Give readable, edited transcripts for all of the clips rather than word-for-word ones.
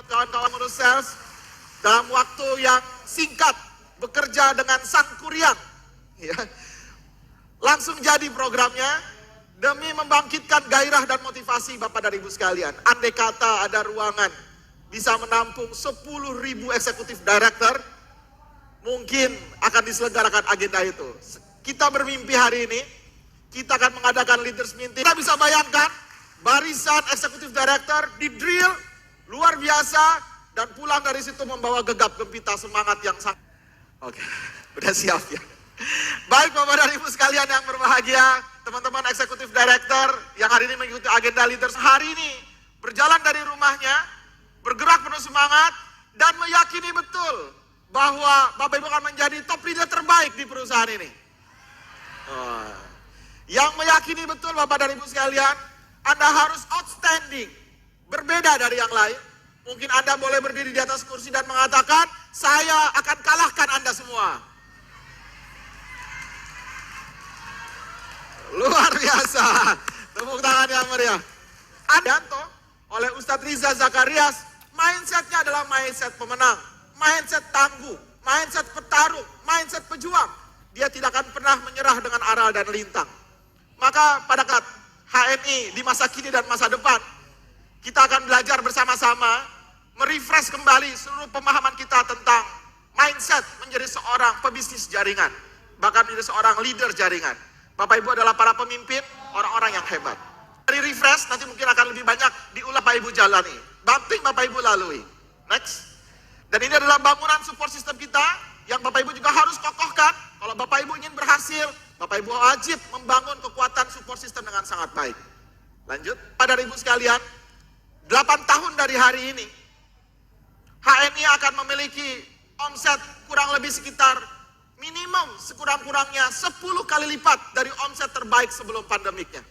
kawan-kawan ngurus sales dalam waktu yang singkat bekerja dengan sang kuryang, ya, langsung jadi programnya demi membangkitkan gairah dan motivasi Bapak dan Ibu sekalian. Andai kata ada ruangan bisa menampung 10.000 eksekutif director, mungkin akan diselenggarakan agenda itu. Kita bermimpi hari ini, kita akan mengadakan leaders meeting. Kita bisa bayangkan barisan eksekutif director di drill luar biasa dan pulang dari situ membawa gegap gempita semangat yang sangat. Oke, udah siap ya. Baik Bapak dan Ibu sekalian yang berbahagia, teman-teman eksekutif director yang hari ini mengikuti agenda leaders hari ini berjalan dari rumahnya, bergerak penuh semangat dan meyakini betul bahwa Bapak Ibu akan menjadi top leader terbaik di perusahaan ini. Yang meyakini betul Bapak dan Ibu sekalian, Anda harus outstanding, berbeda dari yang lain. Mungkin Anda boleh berdiri di atas kursi dan mengatakan, saya akan kalahkan Anda semua. Luar biasa. Tepuk tangan yang meriah. Adanto oleh Ustadz Riza Zakarias, mindsetnya adalah mindset pemenang, mindset tangguh, mindset petarung, mindset pejuang. Dia tidak akan pernah menyerah dengan aral dan lintang. Maka pada saat HMI di masa kini dan masa depan, kita akan belajar bersama-sama, merefresh kembali seluruh pemahaman kita tentang mindset menjadi seorang pebisnis jaringan, bahkan menjadi seorang leader jaringan. Bapak Ibu adalah para pemimpin, orang-orang yang hebat. Dari refresh nanti mungkin akan lebih banyak diulas Bapak Ibu jalani, bumping Bapak Ibu lalui. Next. Dan ini adalah bangunan support system kita yang Bapak Ibu juga harus kokohkan. Kalau Bapak Ibu ingin berhasil, Bapak Ibu wajib membangun kekuatan support system dengan sangat baik. Lanjut. Pada Ibu sekalian, 8 tahun dari hari ini, HMI akan memiliki omset kurang lebih sekitar minimum sekurang-kurangnya 10 kali lipat dari omset terbaik sebelum pandemiknya.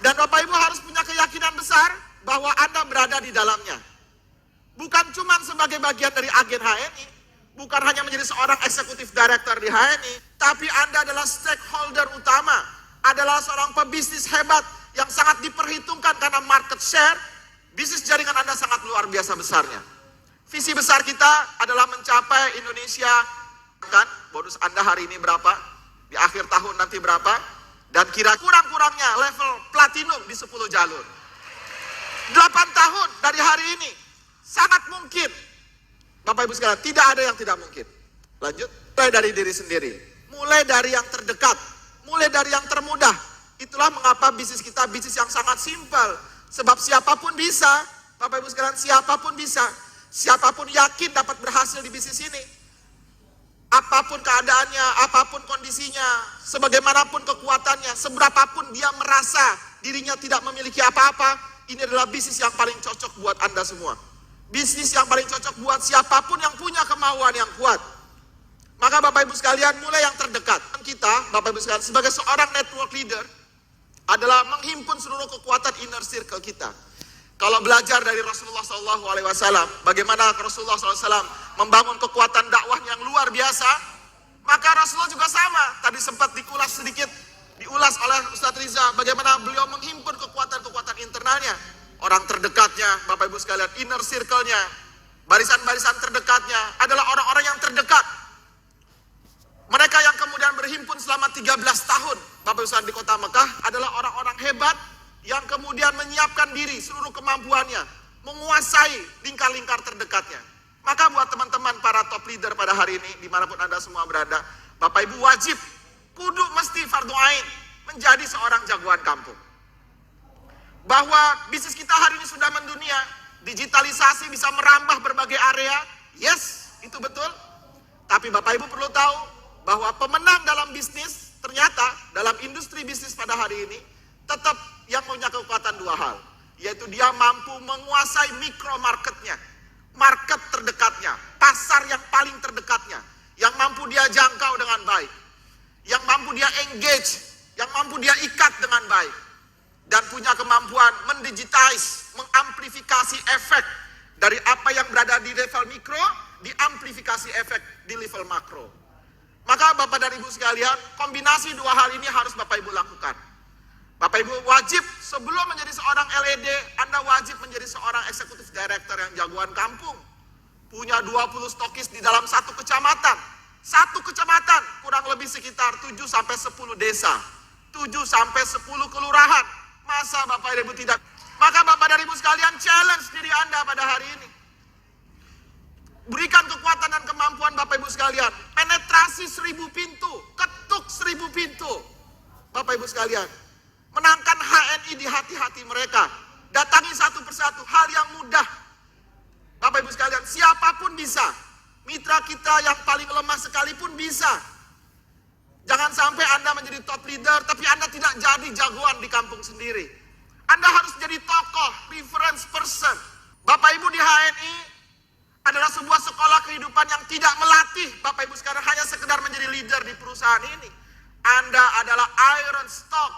Dan Bapak Ibu harus punya keyakinan besar bahwa Anda berada di dalamnya. Bukan cuma sebagai bagian dari agen HMI, bukan hanya menjadi seorang eksekutif director di HMI, tapi Anda adalah stakeholder utama, adalah seorang pebisnis hebat yang sangat diperhitungkan karena market share, bisnis jaringan Anda sangat luar biasa besarnya. Visi besar kita adalah mencapai Indonesia, kan, bonus Anda hari ini berapa, di akhir tahun nanti berapa, dan kira kurang-kurangnya level platinum di 10 jalur. 8 tahun dari hari ini, sangat mungkin, Bapak Ibu sekalian, tidak ada yang tidak mungkin. Lanjut, mulai dari diri sendiri, mulai dari yang terdekat, mulai dari yang termudah. Itulah mengapa bisnis kita bisnis yang sangat simpel. Sebab siapapun bisa, Bapak Ibu sekalian, siapapun bisa. Siapapun yakin dapat berhasil di bisnis ini. Apapun keadaannya, apapun kondisinya, sebagaimanapun kekuatannya, seberapapun dia merasa dirinya tidak memiliki apa-apa, ini adalah bisnis yang paling cocok buat Anda semua. Bisnis yang paling cocok buat siapapun yang punya kemauan yang kuat. Maka Bapak Ibu sekalian, mulai yang terdekat. Kita, Bapak Ibu sekalian, sebagai seorang network leader, adalah menghimpun seluruh kekuatan inner circle kita. Kalau belajar dari Rasulullah SAW, bagaimana Rasulullah SAW membangun kekuatan dakwah yang luar biasa, maka Rasulullah juga sama. Tadi sempat diulas sedikit, diulas oleh Ustadz Riza, bagaimana beliau menghimpun kekuatan-kekuatan internalnya. Orang terdekatnya, Bapak Ibu sekalian, inner circle-nya, barisan-barisan terdekatnya adalah orang-orang yang terdekat. Mereka yang kemudian berhimpun selama 13 tahun, Bapak Ibu sekalian, di kota Mekah adalah orang-orang hebat yang kemudian menyiapkan diri, seluruh kemampuannya, menguasai lingkar-lingkar terdekatnya. Maka buat teman-teman para top leader pada hari ini, dimanapun Anda semua berada, Bapak Ibu wajib, kudu mesti fardhu ain, menjadi seorang jagoan kampung. Bahwa bisnis kita hari ini sudah mendunia, digitalisasi bisa merambah berbagai area, yes, itu betul. Tapi Bapak Ibu perlu tahu, bahwa pemenang dalam bisnis, ternyata dalam industri bisnis pada hari ini, tetap yang punya kekuatan dua hal, yaitu dia mampu menguasai mikro marketnya, market terdekatnya, pasar yang paling terdekatnya, yang mampu dia jangkau dengan baik, yang mampu dia engage, yang mampu dia ikat dengan baik, dan punya kemampuan mendigitize, mengamplifikasi efek dari apa yang berada di level mikro, diamplifikasi efek di level makro. Maka Bapak dan Ibu sekalian, kombinasi dua hal ini harus Bapak Ibu lakukan. Bapak Ibu wajib sebelum menjadi seorang LED, Anda wajib menjadi seorang eksekutif director yang jagoan kampung. Punya 20 stokis di dalam satu kecamatan. Satu kecamatan kurang lebih sekitar 7-10 desa. 7-10 kelurahan. Masa Bapak dan Ibu tidak? Maka Bapak dan Ibu sekalian, challenge diri Anda pada hari ini. Berikan kekuatan dan kemampuan Bapak Ibu sekalian. Penetrasi 1000 pintu. Ketuk 1000 pintu. Bapak Ibu sekalian. Menangkan HNI di hati-hati mereka. Datangi satu persatu. Hal yang mudah. Bapak Ibu sekalian, siapapun bisa. Mitra kita yang paling lemah sekalipun bisa. Jangan sampai Anda menjadi top leader, tapi Anda tidak jadi jagoan di kampung sendiri. Anda harus jadi tokoh, reference person. Bapak Ibu di HNI adalah sebuah sekolah kehidupan yang tidak melatih Bapak Ibu sekarang hanya sekedar menjadi leader di perusahaan ini. Anda adalah iron stock,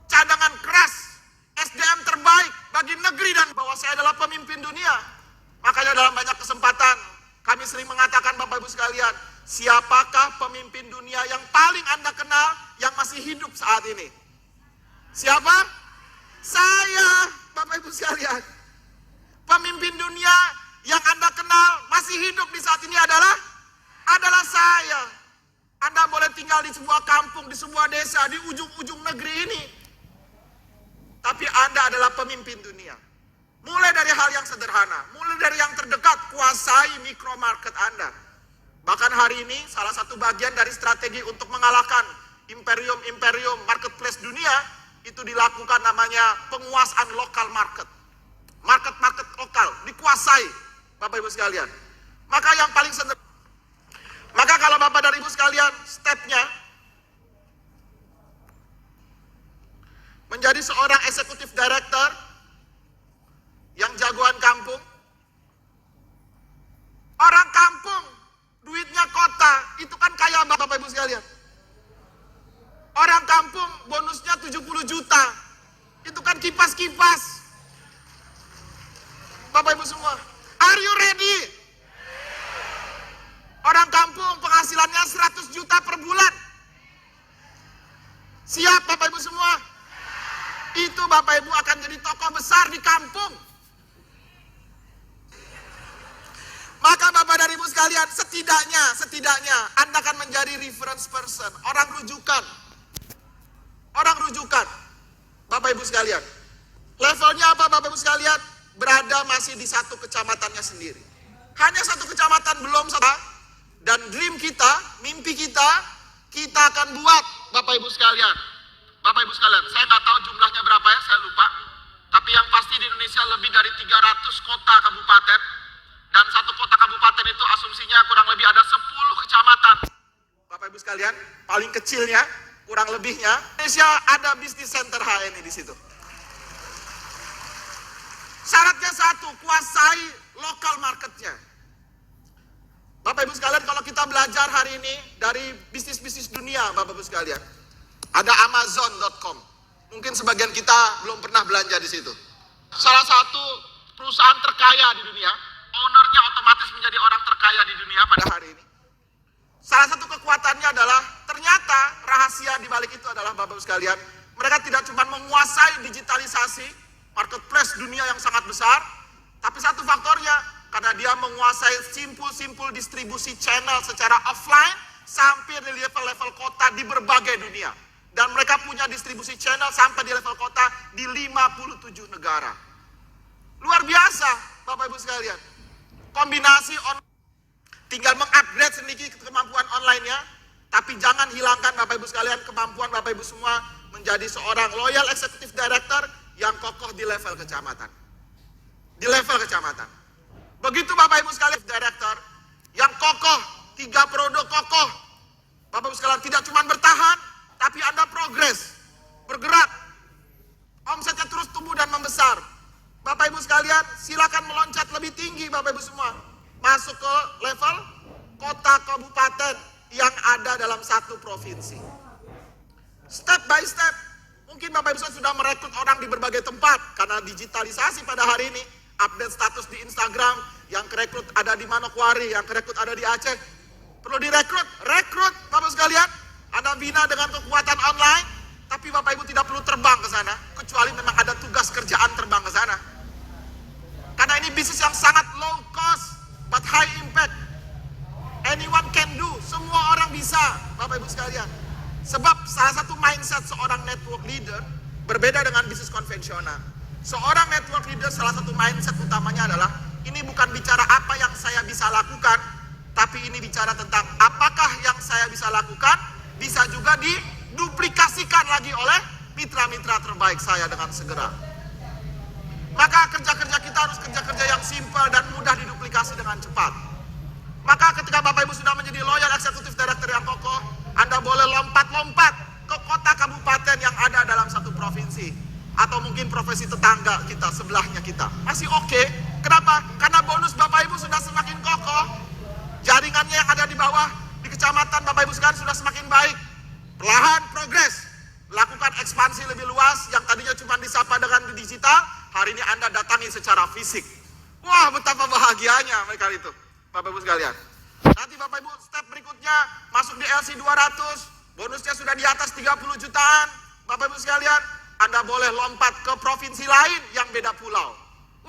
cadangan keras, SDM terbaik bagi negeri dan bahwa saya adalah pemimpin dunia. Makanya dalam banyak kesempatan kami sering mengatakan Bapak Ibu sekalian, siapakah pemimpin dunia yang paling Anda kenal yang masih hidup saat ini? Siapa? Saya, Bapak Ibu sekalian. Pemimpin dunia yang Anda kenal masih hidup di saat ini adalah saya. Anda boleh tinggal di sebuah kampung, di sebuah desa, di ujung-ujung negeri ini. Tapi Anda adalah pemimpin dunia. Mulai dari hal yang sederhana, mulai dari yang terdekat, kuasai mikro market Anda. Bahkan hari ini salah satu bagian dari strategi untuk mengalahkan imperium marketplace dunia itu dilakukan namanya penguasaan lokal market. Market lokal dikuasai Bapak Ibu sekalian. Maka yang paling sederhana. Maka kalau Bapak dan Ibu sekalian stepnya menjadi seorang eksekutif director yang jagoan kampung. Orang kampung, duitnya kota, itu kan kaya Bapak Ibu sekalian. Orang kampung bonusnya 70 juta, itu kan kipas-kipas. Bapak Ibu semua, are you ready? Orang kampung penghasilannya 100 juta per bulan. Siap Bapak Ibu semua? Itu Bapak Ibu akan jadi tokoh besar di kampung. Maka Bapak dan Ibu sekalian, setidaknya Anda akan menjadi reference person, orang rujukan. Orang rujukan. Bapak Ibu sekalian. Levelnya apa Bapak Ibu sekalian? Berada masih di satu kecamatannya sendiri. Hanya satu kecamatan belum sama. Dan dream kita, mimpi kita akan buat Bapak Ibu sekalian. Bapak Ibu sekalian, saya nggak tahu jumlahnya berapa ya, saya lupa. Tapi yang pasti di Indonesia lebih dari 300 kota kabupaten. Dan satu kota kabupaten itu asumsinya kurang lebih ada 10 kecamatan. Bapak Ibu sekalian, paling kecilnya, kurang lebihnya, Indonesia ada bisnis center HNI di situ. Syaratnya satu, kuasai lokal marketnya. Bapak Ibu sekalian, kalau kita belajar hari ini dari bisnis-bisnis dunia, Bapak Ibu sekalian, ada Amazon.com. Mungkin sebagian kita belum pernah belanja di situ. Salah satu perusahaan terkaya di dunia, ownernya otomatis menjadi orang terkaya di dunia pada hari ini. Salah satu kekuatannya adalah ternyata rahasia di balik itu adalah Bapak Ibu sekalian, mereka tidak cuma menguasai digitalisasi marketplace dunia yang sangat besar, tapi satu faktornya karena dia menguasai simpul-simpul distribusi channel secara offline sampai di level-level kota di berbagai dunia. Dan mereka punya distribusi channel sampai di level kota di 57 negara. Luar biasa Bapak Ibu sekalian. Kombinasi tinggal mengupgrade sedikit kemampuan online-nya, tapi jangan hilangkan Bapak Ibu sekalian kemampuan Bapak Ibu semua menjadi seorang loyal executive director yang kokoh di level kecamatan. Di level kecamatan. Begitu Bapak Ibu sekalian director yang kokoh, 3 periode kokoh. Bapak Ibu sekalian tidak cuma bertahan, tapi Anda progres, bergerak. Omsetnya terus tumbuh dan membesar. Bapak Ibu sekalian, silakan meloncat lebih tinggi Bapak Ibu semua. Masuk ke level kota kabupaten yang ada dalam satu provinsi. Step by step, mungkin Bapak Ibu sudah merekrut orang di berbagai tempat. Karena digitalisasi pada hari ini, update status di Instagram, yang kerekrut ada di Manokwari, yang kerekrut ada di Aceh. Perlu direkrut, rekrut Bapak sekalian. Anda bina dengan kekuatan online, Tapi Bapak Ibu tidak perlu terbang ke sana, kecuali memang ada tugas kerjaan terbang ke sana. Karena ini bisnis yang sangat low cost, but high impact. Anyone can do, semua orang bisa, Bapak Ibu sekalian. Sebab salah satu mindset seorang network leader berbeda dengan bisnis konvensional. Seorang network leader salah satu mindset utamanya adalah, ini bukan bicara apa yang saya bisa lakukan, tapi ini bicara tentang apakah yang saya bisa lakukan bisa juga diduplikasikan lagi oleh mitra-mitra terbaik saya dengan segera. Maka kerja-kerja kita harus kerja-kerja yang simpel dan mudah diduplikasi dengan cepat. Maka ketika Bapak Ibu sudah menjadi loyal executive director yang kokoh, Anda boleh lompat-lompat ke kota kabupaten yang ada dalam satu provinsi. Atau mungkin provinsi tetangga kita, sebelahnya kita. Masih oke. Kenapa? Karena bonus Bapak Ibu sudah semakin kokoh. Jaringannya yang ada di bawah, di kecamatan Bapak Ibu sekarang sudah semakin baik. Perlahan progres. Lakukan ekspansi lebih luas, yang tadinya cuma disapa dengan digital, hari ini Anda datangi secara fisik. Wah, betapa bahagianya mereka itu, Bapak Ibu sekalian. Nanti Bapak Ibu step berikutnya masuk di LC 200, bonusnya sudah di atas 30 jutaan. Bapak Ibu sekalian, Anda boleh lompat ke provinsi lain yang beda pulau.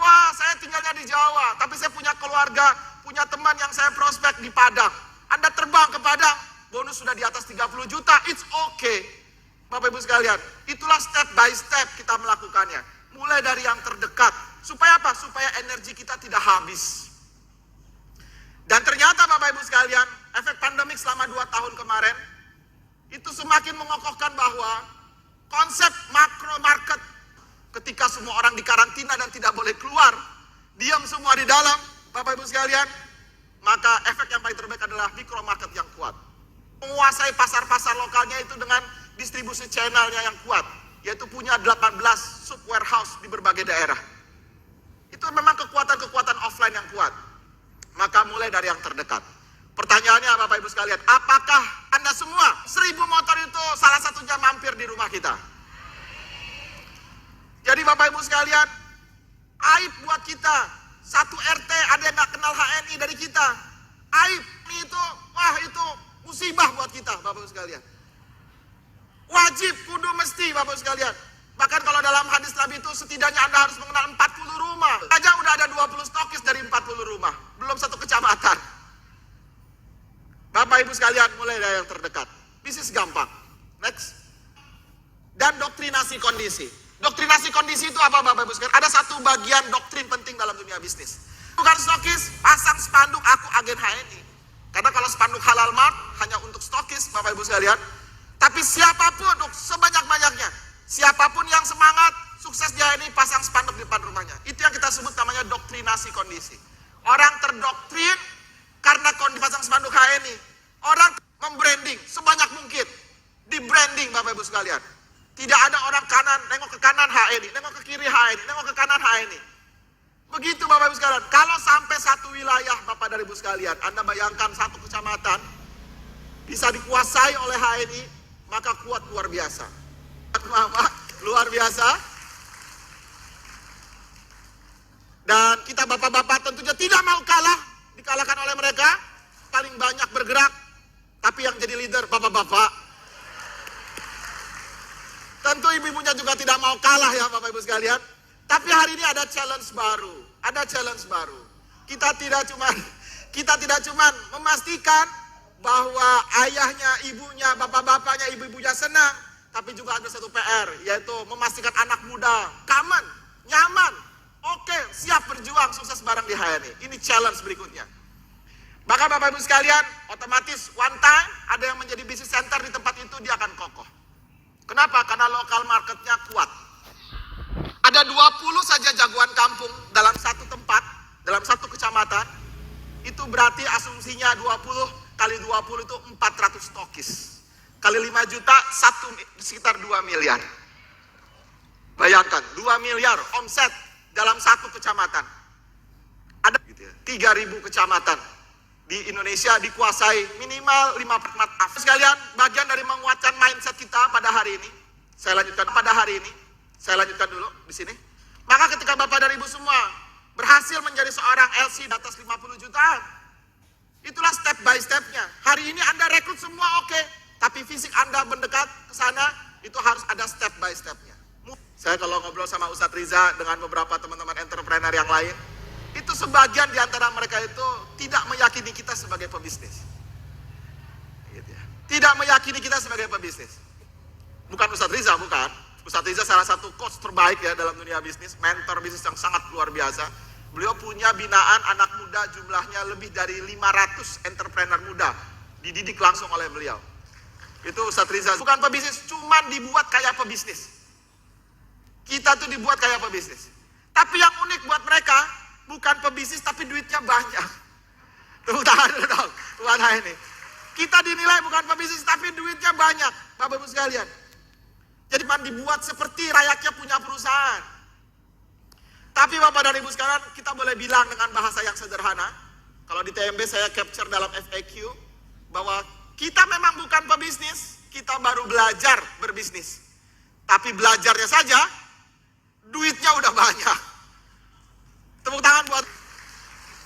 Wah, saya tinggalnya di Jawa, tapi saya punya keluarga, punya teman yang saya prospek di Padang. Anda terbang ke Padang, bonus sudah di atas 30 juta, it's okay. Bapak Ibu sekalian, itulah step by step kita melakukannya. Mulai dari yang terdekat. Supaya apa? Supaya energi kita tidak habis. Dan ternyata Bapak Ibu sekalian, efek pandemik selama 2 tahun kemarin, itu semakin mengokohkan bahwa konsep makro market, ketika semua orang di karantina dan tidak boleh keluar, diam semua di dalam, Bapak Ibu sekalian, maka efek yang paling terbaik adalah mikro market yang kuat. Menguasai pasar-pasar lokalnya itu dengan distribusi channelnya yang kuat, yaitu punya 18 sub warehouse di berbagai daerah. Itu memang kekuatan-kekuatan offline yang kuat. Maka mulai dari yang terdekat. Pertanyaannya Bapak Ibu sekalian, apakah Anda semua 1000 motor itu salah satunya mampir di rumah kita? Jadi Bapak Ibu sekalian, aib buat kita. Satu RT ada yang gak kenal HNI dari kita. Aib itu, wah itu musibah buat kita Bapak Ibu sekalian. Wajib, kudu, mesti Bapak Ibu sekalian. Bahkan kalau dalam hadis Nabi itu setidaknya Anda harus mengenal 40 rumah. Aja udah ada 20 stokis dari 40 rumah. Belum satu kecamatan. Bapak Ibu sekalian, mulai dari yang terdekat. Bisnis gampang. Next. Dan doktrinasi kondisi. Doktrinasi kondisi itu apa Bapak Ibu sekalian? Ada satu bagian doktrin penting dalam dunia bisnis. Bukan stokis, pasang spanduk aku agen HNI. Karena kalau spanduk halal mart hanya untuk stokis Bapak Ibu sekalian. Tapi siapapun, sebanyak-banyaknya, siapapun yang semangat, sukses dia ini pasang spanduk di depan rumahnya. Itu yang kita sebut namanya doktrinasi kondisi. Orang terdoktrin karena dipasang spanduk HNI. Orang membranding sebanyak mungkin. Di branding Bapak Ibu sekalian. Tidak ada orang kanan, nengok ke kanan HNI, nengok ke kiri HNI, nengok ke kanan HNI. Begitu Bapak Ibu sekalian. Kalau sampai satu wilayah Bapak dan Ibu sekalian, Anda bayangkan satu kecamatan bisa dikuasai oleh HNI, maka kuat luar biasa. Luar biasa. Dan kita bapak-bapak tentunya tidak mau kalah, dikalahkan oleh mereka. Paling banyak bergerak, tapi yang jadi leader bapak-bapak. Tentu ibu-ibunya juga tidak mau kalah ya Bapak Ibu sekalian. Tapi hari ini ada challenge baru. Ada challenge baru. Kita tidak cuman memastikan bahwa ayahnya, ibunya, bapak-bapaknya, ibu-ibunya senang, tapi juga ada satu PR, yaitu memastikan anak muda common, nyaman, oke, siap berjuang, sukses bareng di HNI. Ini challenge berikutnya. Maka Bapak Ibu sekalian, otomatis one time ada yang menjadi business center di tempat itu, dia akan kokoh. Kenapa? Karena lokal marketnya kuat. Ada 20 saja jagoan kampung dalam satu tempat, dalam satu kecamatan, itu berarti asumsinya 20 kali 20 itu 400 stokis. Kali 5 juta, sekitar 2 miliar. Bayangkan, 2 miliar omset dalam satu kecamatan. Ada 3.000 kecamatan. Di Indonesia dikuasai minimal 5 sekalian, bagian dari menguatkan mindset kita pada hari ini. Saya lanjutkan pada hari ini. Saya lanjutkan dulu di sini. Maka ketika Bapak dan Ibu semua berhasil menjadi seorang LC di atas 50 jutaan, itulah step by stepnya. Hari ini Anda rekrut semua oke, tapi fisik Anda mendekat ke sana, itu harus ada step by stepnya. Saya kalau ngobrol sama Ustadz Riza dengan beberapa teman-teman entrepreneur yang lain, itu sebagian di antara mereka itu tidak meyakini kita sebagai pebisnis. Gitu ya. Tidak meyakini kita sebagai pebisnis. Bukan Ustadz Riza, bukan. Ustadz Riza salah satu coach terbaik ya dalam dunia bisnis, mentor bisnis yang sangat luar biasa. Beliau punya binaan anak muda jumlahnya lebih dari 500 entrepreneur muda, dididik langsung oleh beliau. Itu Ustadz Riza. Bukan pebisnis, cuman dibuat kayak pebisnis. Kita tuh dibuat kayak pebisnis. Tapi yang unik buat mereka, bukan pebisnis tapi duitnya banyak. Tepuk tangan dulu dong, buat ini. Kita dinilai bukan pebisnis tapi duitnya banyak, Bapak Ibu sekalian. Jadi dibuat seperti layaknya punya perusahaan. Tapi Bapak dan Ibu sekalian, kita boleh bilang dengan bahasa yang sederhana. Kalau di TMB saya capture dalam FAQ, bahwa kita memang bukan pebisnis, kita baru belajar berbisnis. Tapi belajarnya saja, duitnya udah banyak. Tepuk tangan buat.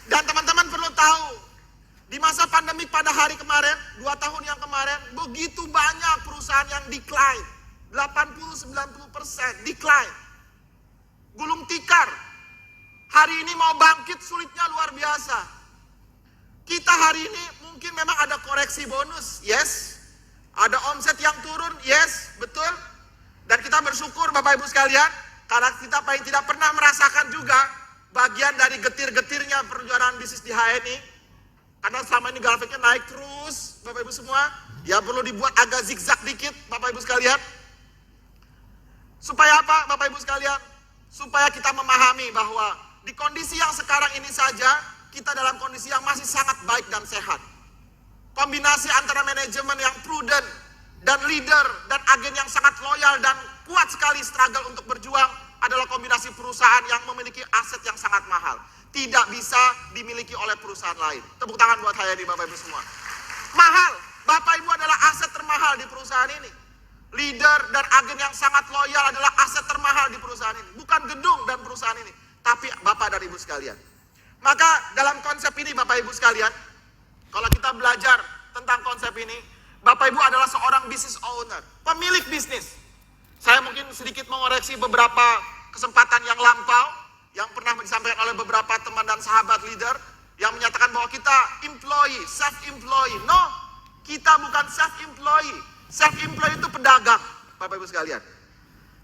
Dan teman-teman perlu tahu, di masa pandemi pada hari kemarin, 2 tahun yang kemarin, begitu banyak perusahaan yang decline. 80-90% decline. Gulung tikar. Hari ini mau bangkit sulitnya luar biasa. Kita hari ini mungkin memang ada koreksi bonus, yes. Ada omset yang turun, yes, betul. Dan kita bersyukur Bapak Ibu sekalian, karena kita paling tidak pernah merasakan juga bagian dari getir-getirnya perjalanan bisnis di HNI. Karena selama ini grafiknya naik terus, Bapak Ibu semua. Ya perlu dibuat agak zigzag dikit, Bapak Ibu sekalian. Supaya apa, Bapak Ibu sekalian? Supaya kita memahami bahwa di kondisi yang sekarang ini saja, kita dalam kondisi yang masih sangat baik dan sehat. Kombinasi antara manajemen yang prudent, dan leader, dan agen yang sangat loyal dan kuat sekali struggle untuk berjuang adalah kombinasi perusahaan yang memiliki aset yang sangat mahal. Tidak bisa dimiliki oleh perusahaan lain. Tepuk tangan buat HNI Bapak Ibu semua. Mahal, Bapak Ibu adalah aset termahal di perusahaan ini. Leader dan agen yang sangat loyal adalah aset termahal di perusahaan ini. Bukan gedung dan perusahaan ini, tapi Bapak dan Ibu sekalian. Maka dalam konsep ini Bapak Ibu sekalian, kalau kita belajar tentang konsep ini, Bapak Ibu adalah seorang business owner, pemilik bisnis. Saya mungkin sedikit mengoreksi beberapa kesempatan yang lampau, yang pernah disampaikan oleh beberapa teman dan sahabat leader, yang menyatakan bahwa kita employee, self-employee. No, kita bukan self-employee. Self-employed itu pedagang, Bapak Ibu sekalian.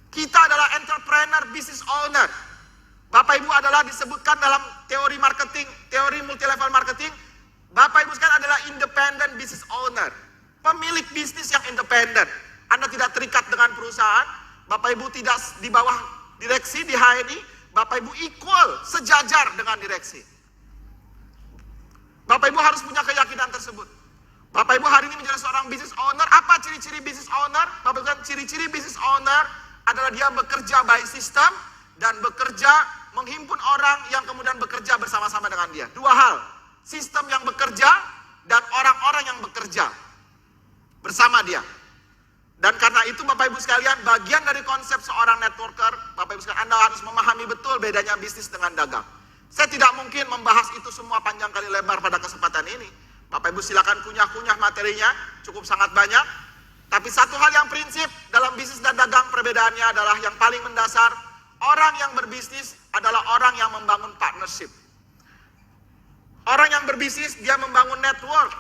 Kita adalah entrepreneur, business owner. Bapak Ibu adalah disebutkan dalam teori marketing, teori multi-level marketing. Bapak Ibu sekalian adalah independent business owner. Pemilik bisnis yang independen. Anda tidak terikat dengan perusahaan. Bapak Ibu tidak di bawah direksi di HNI. Bapak Ibu equal, sejajar dengan direksi. Bapak Ibu harus punya keyakinan tersebut. Bapak Ibu hari ini menjadi seorang business owner. Apa ciri-ciri business owner? Bapak Ibu, ciri-ciri business owner adalah dia bekerja by system dan bekerja menghimpun orang yang kemudian bekerja bersama-sama dengan dia. Dua hal, sistem yang bekerja dan orang-orang yang bekerja bersama dia. Dan karena itu Bapak Ibu sekalian, bagian dari konsep seorang networker, Bapak Ibu sekalian, Anda harus memahami betul bedanya bisnis dengan dagang. Saya tidak mungkin membahas itu semua panjang kali lebar pada kesempatan ini. Bapak Ibu silakan kunyah-kunyah materinya, cukup sangat banyak. Tapi satu hal yang prinsip dalam bisnis dan dagang perbedaannya adalah yang paling mendasar, orang yang berbisnis adalah orang yang membangun partnership. Orang yang berbisnis dia membangun network.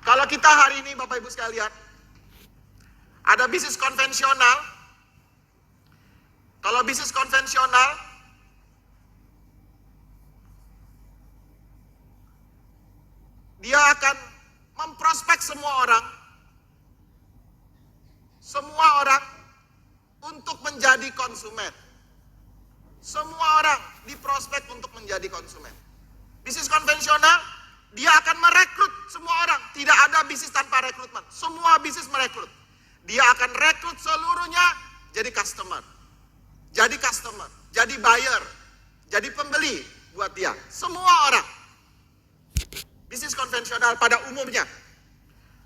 Kalau kita hari ini Bapak Ibu sekalian, ada bisnis konvensional. Kalau bisnis konvensional, dia akan memprospek semua orang untuk menjadi konsumen. Semua orang diprospek untuk menjadi konsumen. Bisnis konvensional, dia akan merekrut semua orang. Tidak ada bisnis tanpa rekrutmen. Semua bisnis merekrut. Dia akan rekrut seluruhnya jadi customer. Jadi buyer, jadi pembeli buat dia. Semua orang. Bisnis konvensional pada umumnya.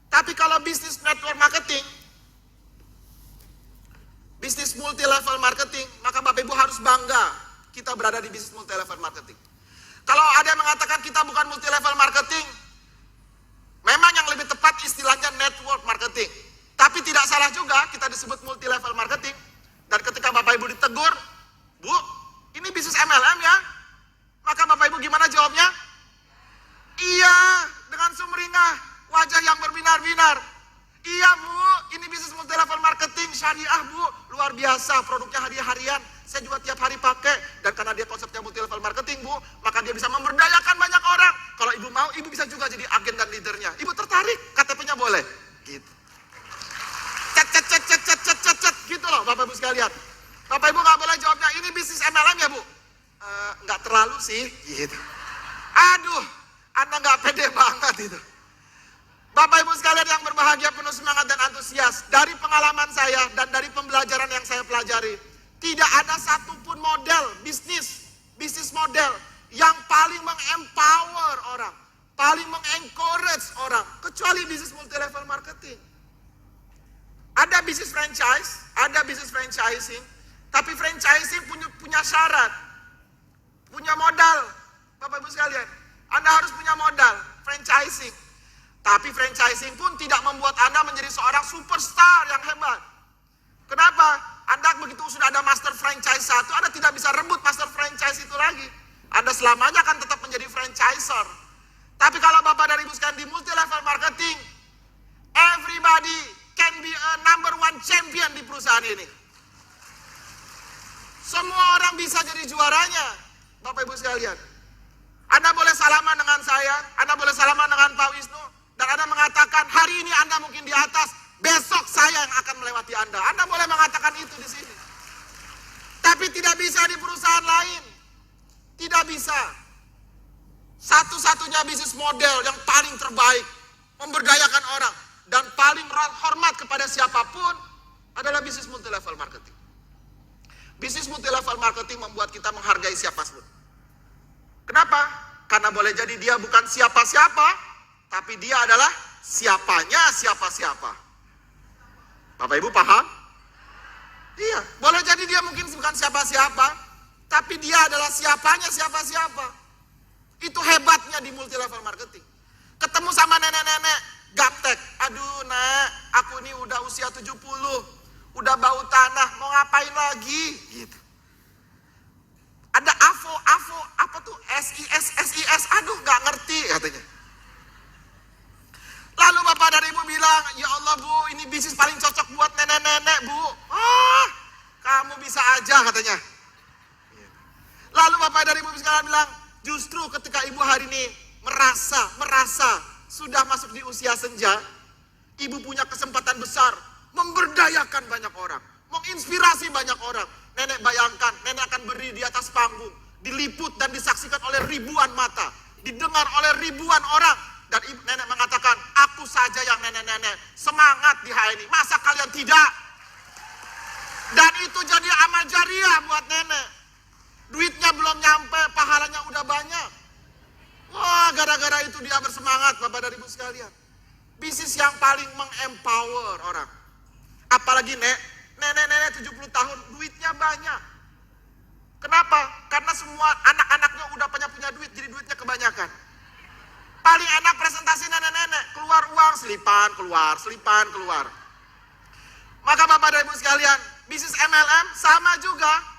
Tapi kalau bisnis network marketing, bisnis multi-level marketing, maka Bapak Ibu harus bangga kita berada di bisnis multi-level marketing. Kalau ada yang mengatakan kita bukan multi-level marketing, memang yang lebih tepat istilahnya network marketing. Tapi tidak salah juga kita disebut multi level marketing. Dan ketika Bapak Ibu ditegur, Bu, ini bisnis MLM ya? Maka Bapak Ibu gimana jawabnya? Iya, dengan sumringah, wajah yang berbinar-binar. Iya Bu, ini bisnis multi level marketing syariah Bu, luar biasa, produknya harian-harian. Saya juga tiap hari pakai, dan karena dia konsepnya multi level marketing Bu, maka dia bisa memberdayakan banyak orang. Kalau Ibu mau, Ibu bisa juga jadi agen dan leadernya. Ibu tertarik, KTP-nya boleh. Gitu. Cet, gitu loh Bapak Ibu sekalian. Bapak Ibu nggak boleh jawabnya, ini bisnis MLM ya Bu? Nggak terlalu sih, gitu. Aduh, Anda nggak pede banget itu. Bapak Ibu sekalian yang berbahagia, penuh semangat dan antusias, dari pengalaman saya dan dari pembelajaran yang saya pelajari, tidak ada satupun model bisnis model yang paling mengempower orang, paling mengencourage orang, kecuali bisnis multi level marketing. Ada bisnis franchise, ada bisnis franchising, tapi franchising punya syarat, punya modal. Bapak Ibu sekalian, Anda harus punya modal franchising. Tapi franchising pun tidak membuat Anda menjadi seorang superstar yang hebat. Kenapa? Anda begitu sudah ada master franchise satu, Anda tidak bisa rebut master franchise itu lagi. Anda selamanya akan tetap menjadi franchisor. Tapi kalau Bapak dan Ibu sekalian di multi level marketing, everybody can be a number one champion di perusahaan ini. Semua orang bisa jadi juaranya, Bapak Ibu sekalian. Anda boleh salaman dengan saya, Anda boleh salaman dengan Pak Wisnu, dan Anda mengatakan hari ini Anda mungkin di atas, besok saya yang akan melewati Anda. Anda boleh mengatakan itu di sini. Tapi tidak bisa di perusahaan lain. Tidak bisa. Satu-satunya bisnis model yang paling terbaik, memberdayakan orang, dan paling hormat kepada siapapun adalah bisnis multi level marketing. Bisnis multi level marketing membuat kita menghargai siapapun. Kenapa? Karena boleh jadi dia bukan siapa-siapa, tapi dia adalah siapanya siapa-siapa. Bapak Ibu paham? Iya, boleh jadi dia mungkin bukan siapa-siapa, tapi dia adalah siapanya siapa-siapa. Itu hebatnya di multi level marketing. Ketemu sama nenek-nenek, gaptek. Aduh Nek, aku ini udah usia 70, udah bau tanah, mau ngapain lagi? Gitu. Ada AVO, apa tuh? SIS, aduh gak ngerti katanya. Lalu Bapak dan Ibu bilang, ya Allah Bu, ini bisnis paling cocok buat nenek-nenek Bu. Kamu bisa aja katanya. Lalu Bapak dan Ibu sekalian bilang, justru ketika Ibu hari ini merasa sudah masuk di usia senja, Ibu punya kesempatan besar memberdayakan banyak orang, menginspirasi banyak orang. Nenek bayangkan, nenek akan berdiri di atas panggung, diliput dan disaksikan oleh ribuan mata, didengar oleh ribuan orang. Dan nenek mengatakan, aku saja yang nenek-nenek, semangat di hari ini, masa kalian tidak? Dan itu jadi amal jariah buat nenek. Duitnya belum nyampe, pahalanya udah banyak. Wah, gara-gara itu dia bersemangat, Bapak dan Ibu sekalian. Bisnis yang paling mengempower orang. Apalagi nenek-nenek 70 tahun, duitnya banyak. Kenapa? Karena semua anak-anaknya udah punya duit, jadi duitnya kebanyakan. Paling enak presentasi nenek-nenek, keluar uang, selipan keluar. Maka Bapak dan Ibu sekalian, bisnis MLM sama juga.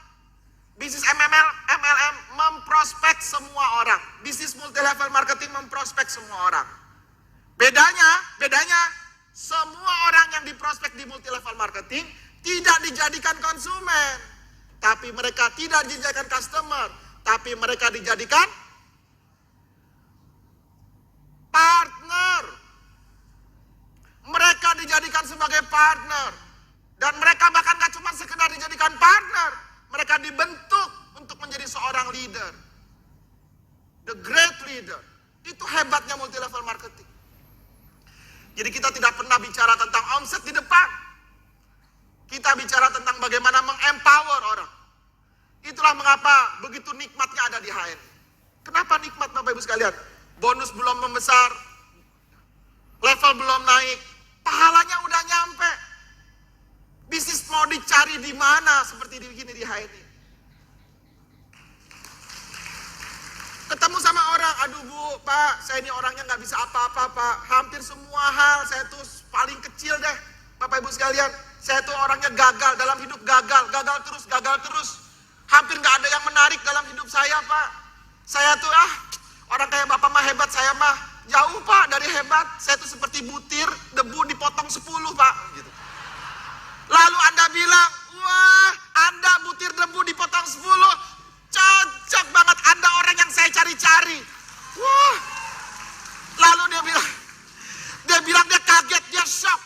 Bisnis MLM memprospek semua orang. Bisnis multi level marketing memprospek semua orang. Bedanya semua orang yang diprospek di multi level marketing tidak dijadikan konsumen, tapi mereka tidak dijadikan customer, tapi mereka dijadikan partner. Mereka dijadikan sebagai partner. Dan mereka bahkan gak cuma sekedar dijadikan partner, mereka dibentuk untuk menjadi seorang leader. The great leader. Itu hebatnya multi level marketing. Jadi kita tidak pernah bicara tentang omset di depan. Kita bicara tentang bagaimana mengempower orang. Itulah mengapa begitu nikmatnya ada di HN. Kenapa nikmat Bapak Ibu sekalian? Bonus belum membesar, level belum naik, pahalanya udah nyampe. Bisnis mau dicari di mana seperti begini di HNI. Ketemu sama orang, aduh Bu, Pak, saya ini orangnya nggak bisa apa-apa Pak. Hampir semua hal saya tuh paling kecil deh. Bapak Ibu sekalian, saya tuh orangnya gagal dalam hidup, gagal terus. Hampir nggak ada yang menarik dalam hidup saya, Pak. Saya tuh orang kayak Bapak mah hebat, saya mah jauh, Pak, dari hebat. Saya tuh seperti butir debu dipotong 10, Pak. Gitu. Lalu Anda bilang, wah, Anda butir debu dipotong 10, cocok banget, Anda orang yang saya cari-cari. Wah. Lalu dia bilang dia kaget, dia shock.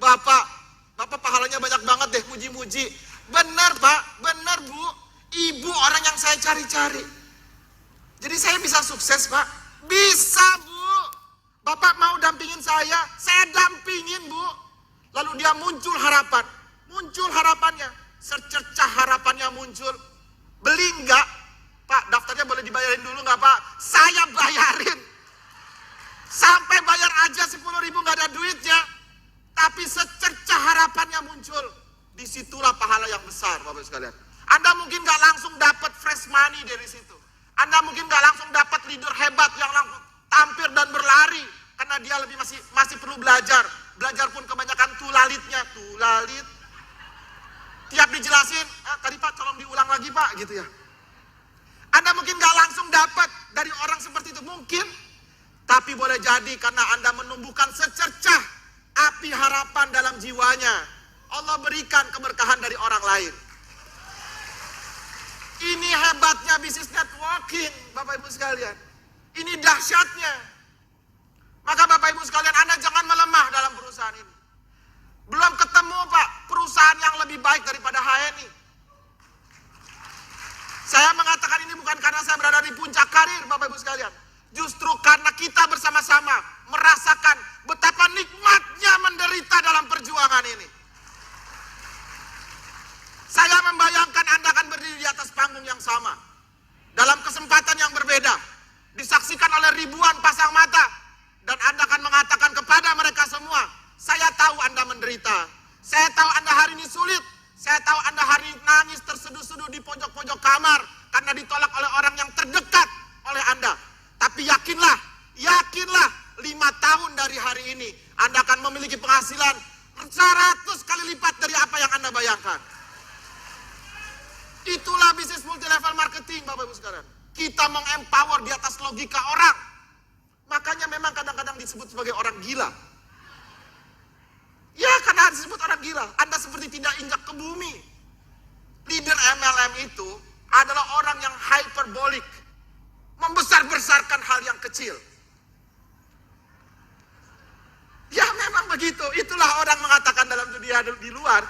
Bapak pahalanya banyak banget deh, muji-muji. Benar, Pak, benar, Bu. Ibu orang yang saya cari-cari. Jadi saya bisa sukses, Pak. Bisa, Bu. Bapak mau dampingin saya dampingin, Bu. Lalu dia muncul harapannya. Secercah harapannya muncul. Beli enggak? Pak, daftarnya boleh dibayarin dulu enggak, Pak? Saya bayarin. Sampai bayar aja 10.000 enggak ada duitnya. Tapi secercah harapannya muncul. Disitulah pahala yang besar, Bapak sekalian. Anda mungkin enggak langsung dapat fresh money dari situ. Anda mungkin enggak langsung dapat leader hebat yang langsung tampil dan berlari. Karena dia masih perlu belajar. Belajar pun kebanyakan tulalit. Tiap dijelasin, tadi Pak tolong diulang lagi Pak, gitu ya. Anda mungkin gak langsung dapat dari orang seperti itu, mungkin. Tapi boleh jadi karena Anda menumbuhkan secercah api harapan dalam jiwanya. Allah berikan keberkahan dari orang lain. Ini hebatnya bisnis networking, Bapak Ibu sekalian. Ini dahsyatnya. Maka Bapak Ibu sekalian, Anda jangan melemah dalam perusahaan ini. Belum ketemu, Pak, perusahaan yang lebih baik daripada HNI. Saya mengatakan ini bukan karena saya berada di puncak karir, Bapak Ibu sekalian. Justru karena kita bersama-sama merasakan betapa nikmatnya menderita dalam perjuangan ini. Saya membayangkan Anda akan berdiri di atas panggung yang sama. Dalam kesempatan yang berbeda. Disaksikan oleh ribuan pasang mata. Dan Anda akan mengatakan kepada mereka semua, saya tahu Anda menderita. Saya tahu Anda hari ini sulit. Saya tahu Anda hari ini nangis terseduh-seduh di pojok-pojok kamar. Karena ditolak oleh orang yang terdekat oleh Anda. Tapi yakinlah, 5 tahun dari hari ini, Anda akan memiliki penghasilan 100 kali lipat dari apa yang Anda bayangkan. Itulah bisnis multi level marketing, Bapak Ibu sekalian. Kita mengempower di atas logika orang. Makanya memang kadang-kadang disebut sebagai orang gila. Ya, karena disebut orang gila. Anda seperti tidak injak ke bumi. Leader MLM itu adalah orang yang hyperbolik. Membesar-besarkan hal yang kecil. Ya, memang begitu. Itulah orang mengatakan dalam dunia di luar.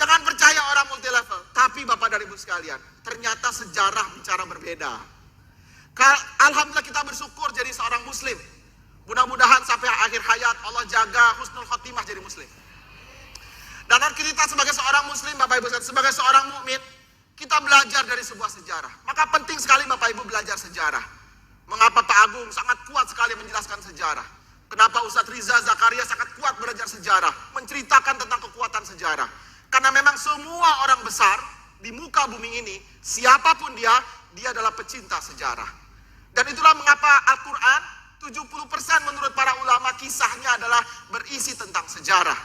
Jangan percaya orang multi level. Tapi Bapak dan Ibu sekalian, ternyata sejarah bicara berbeda. Alhamdulillah kita bersyukur jadi seorang muslim. Mudah-mudahan sampai akhir hayat Allah jaga husnul khotimah jadi muslim. Dan kita sebagai seorang muslim, Bapak Ibu sekalian, sebagai seorang mukmin, kita belajar dari sebuah sejarah. Maka penting sekali Bapak Ibu belajar sejarah. Mengapa Pak Agung sangat kuat sekali menjelaskan sejarah? Kenapa Ustadz Riza Zakaria sangat kuat belajar sejarah, menceritakan tentang kekuatan sejarah? Karena memang semua orang besar di muka bumi ini, siapapun dia adalah pecinta sejarah. Dan itulah mengapa Al-Quran 70% menurut para ulama kisahnya adalah berisi tentang sejarah.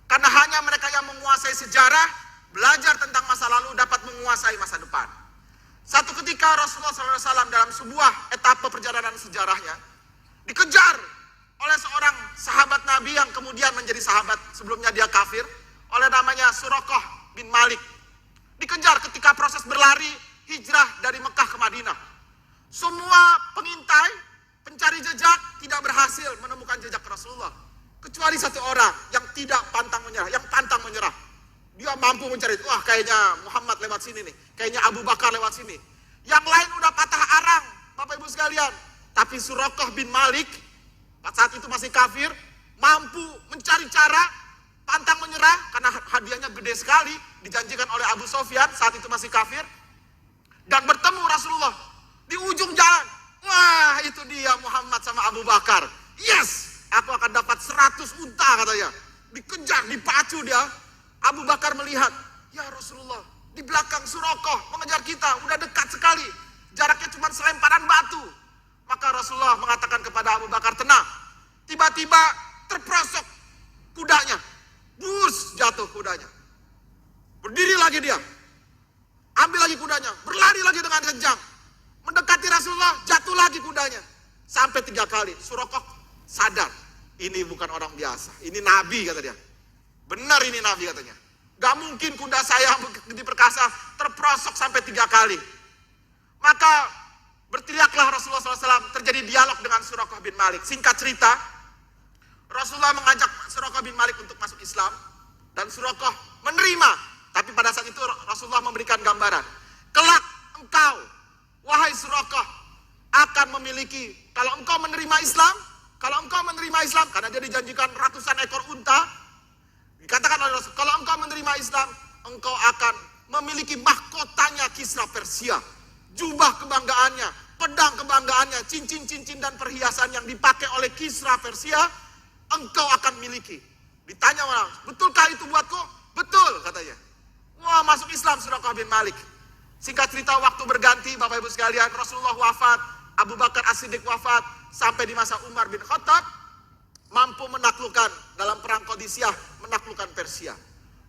Karena hanya mereka yang menguasai sejarah, belajar tentang masa lalu dapat menguasai masa depan. Satu ketika Rasulullah SAW dalam sebuah etapa perjalanan sejarahnya dikejar oleh seorang sahabat Nabi yang kemudian menjadi sahabat, sebelumnya dia kafir, oleh namanya Suraqah bin Malik. Dikejar ketika proses berlari hijrah dari Mekah ke Madinah. Semua pengintai, pencari jejak tidak berhasil menemukan jejak Rasulullah. Kecuali satu orang yang tidak pantang menyerah, yang pantang menyerah. Dia mampu mencari, wah kayaknya Muhammad lewat sini nih, kayaknya Abu Bakar lewat sini. Yang lain udah patah arang, Bapak Ibu sekalian. Tapi Suraqah bin Malik, saat itu masih kafir, mampu mencari cara, pantang menyerah, karena hadiahnya gede sekali, dijanjikan oleh Abu Sofyan, saat itu masih kafir. Dan bertemu Rasulullah di ujung jalan. Wah, itu dia Muhammad sama Abu Bakar. Yes, aku akan dapat 100 unta katanya. Dikejar, dipacu dia. Abu Bakar melihat, ya Rasulullah, di belakang Suraqah mengejar kita, udah dekat sekali. Jaraknya cuma selemparan batu. Maka Rasulullah mengatakan kepada Abu Bakar, tenang. Tiba-tiba terperosok kudanya. Bus, jatuh kudanya. Berdiri lagi dia. Ambil lagi kudanya, berlari lagi dengan kencang. Mendekati Rasulullah, jatuh lagi kudanya. Sampai 3 kali. Suraqah sadar, ini bukan orang biasa, ini nabi kata dia. Benar ini nabi katanya. Gak mungkin kuda saya diperkasa terperosok sampai 3 kali. Maka berteriaklah Rasulullah SAW, terjadi dialog dengan Suraqah bin Malik. Singkat cerita, Rasulullah mengajak Suraqah bin Malik untuk masuk Islam. Dan Suraqah menerima. Tapi pada saat itu Rasulullah memberikan gambaran. Kelak engkau, wahai Suraqah, akan memiliki, kalau engkau menerima Islam, karena dia dijanjikan ratusan ekor unta, dikatakan oleh Rasul, kalau engkau menerima Islam, engkau akan memiliki mahkotanya Kisra Persia, jubah kebanggaannya, pedang kebanggaannya, cincin-cincin dan perhiasan yang dipakai oleh Kisra Persia, engkau akan miliki. Ditanya orang, betulkah itu buatku? Betul, katanya. Wah, masuk Islam Suraqah bin Malik. Singkat cerita, waktu berganti, Bapak Ibu sekalian, Rasulullah wafat, Abu Bakar As-Siddiq wafat, sampai di masa Umar bin Khattab, mampu menaklukkan dalam perang Qadisiyah, menaklukkan Persia.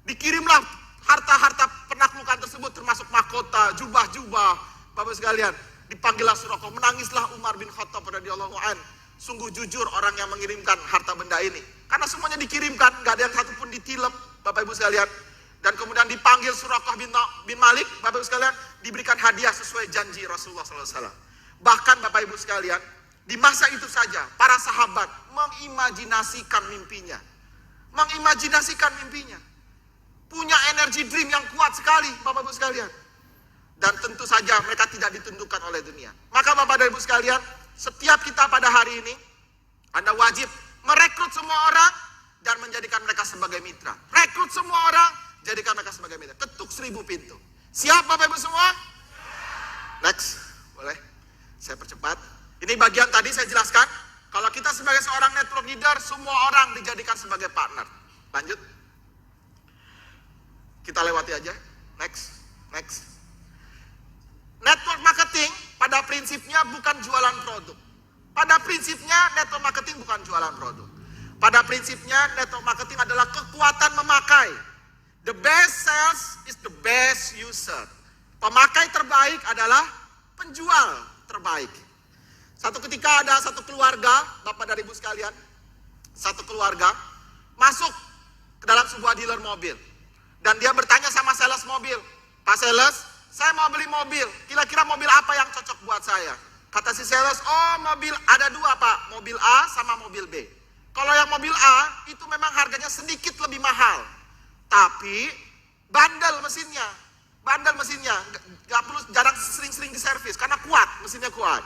Dikirimlah harta-harta penaklukan tersebut, termasuk mahkota, jubah-jubah, Bapak Ibu sekalian. Dipanggillah Suraqah, menangislah Umar bin Khattab radhiyallahu anhu. Sungguh jujur orang yang mengirimkan harta benda ini. Karena semuanya dikirimkan, gak ada yang satupun ditilep, Bapak Ibu sekalian. Dan kemudian dipanggil Suraqah bin Malik, Bapak Ibu sekalian, diberikan hadiah sesuai janji Rasulullah SAW. Bahkan Bapak Ibu sekalian, di masa itu saja, para sahabat mengimajinasikan mimpinya. Punya energi dream yang kuat sekali, Bapak Ibu sekalian. Dan tentu saja mereka tidak ditundukkan oleh dunia. Maka Bapak dan Ibu sekalian, setiap kita pada hari ini, Anda wajib merekrut semua orang dan menjadikan mereka sebagai mitra. Rekrut semua orang, jadikan mereka sebagai mitra. Ketuk 1000 pintu. Siap Bapak Ibu semua? Next, boleh? Saya percepat. Ini bagian tadi saya jelaskan. Kalau kita sebagai seorang network leader, semua orang dijadikan sebagai partner. Lanjut. Kita lewati aja. Next. Network marketing pada prinsipnya bukan jualan produk. Pada prinsipnya network marketing bukan jualan produk. Pada prinsipnya network marketing adalah kekuatan memakai. The best sales is the best user. Pemakai terbaik adalah penjual terbaik. Satu ketika ada satu keluarga, Bapak dan Ibu sekalian, satu keluarga masuk ke dalam sebuah dealer mobil. Dan dia bertanya sama sales mobil, Pak sales, saya mau beli mobil, kira-kira mobil apa yang cocok buat saya? Kata si sales, oh mobil ada 2 Pak, mobil A sama mobil B. Kalau yang mobil A itu memang harganya sedikit lebih mahal, tapi bandel mesinnya, gak perlu jarang sering-sering diservis karena kuat, mesinnya kuat.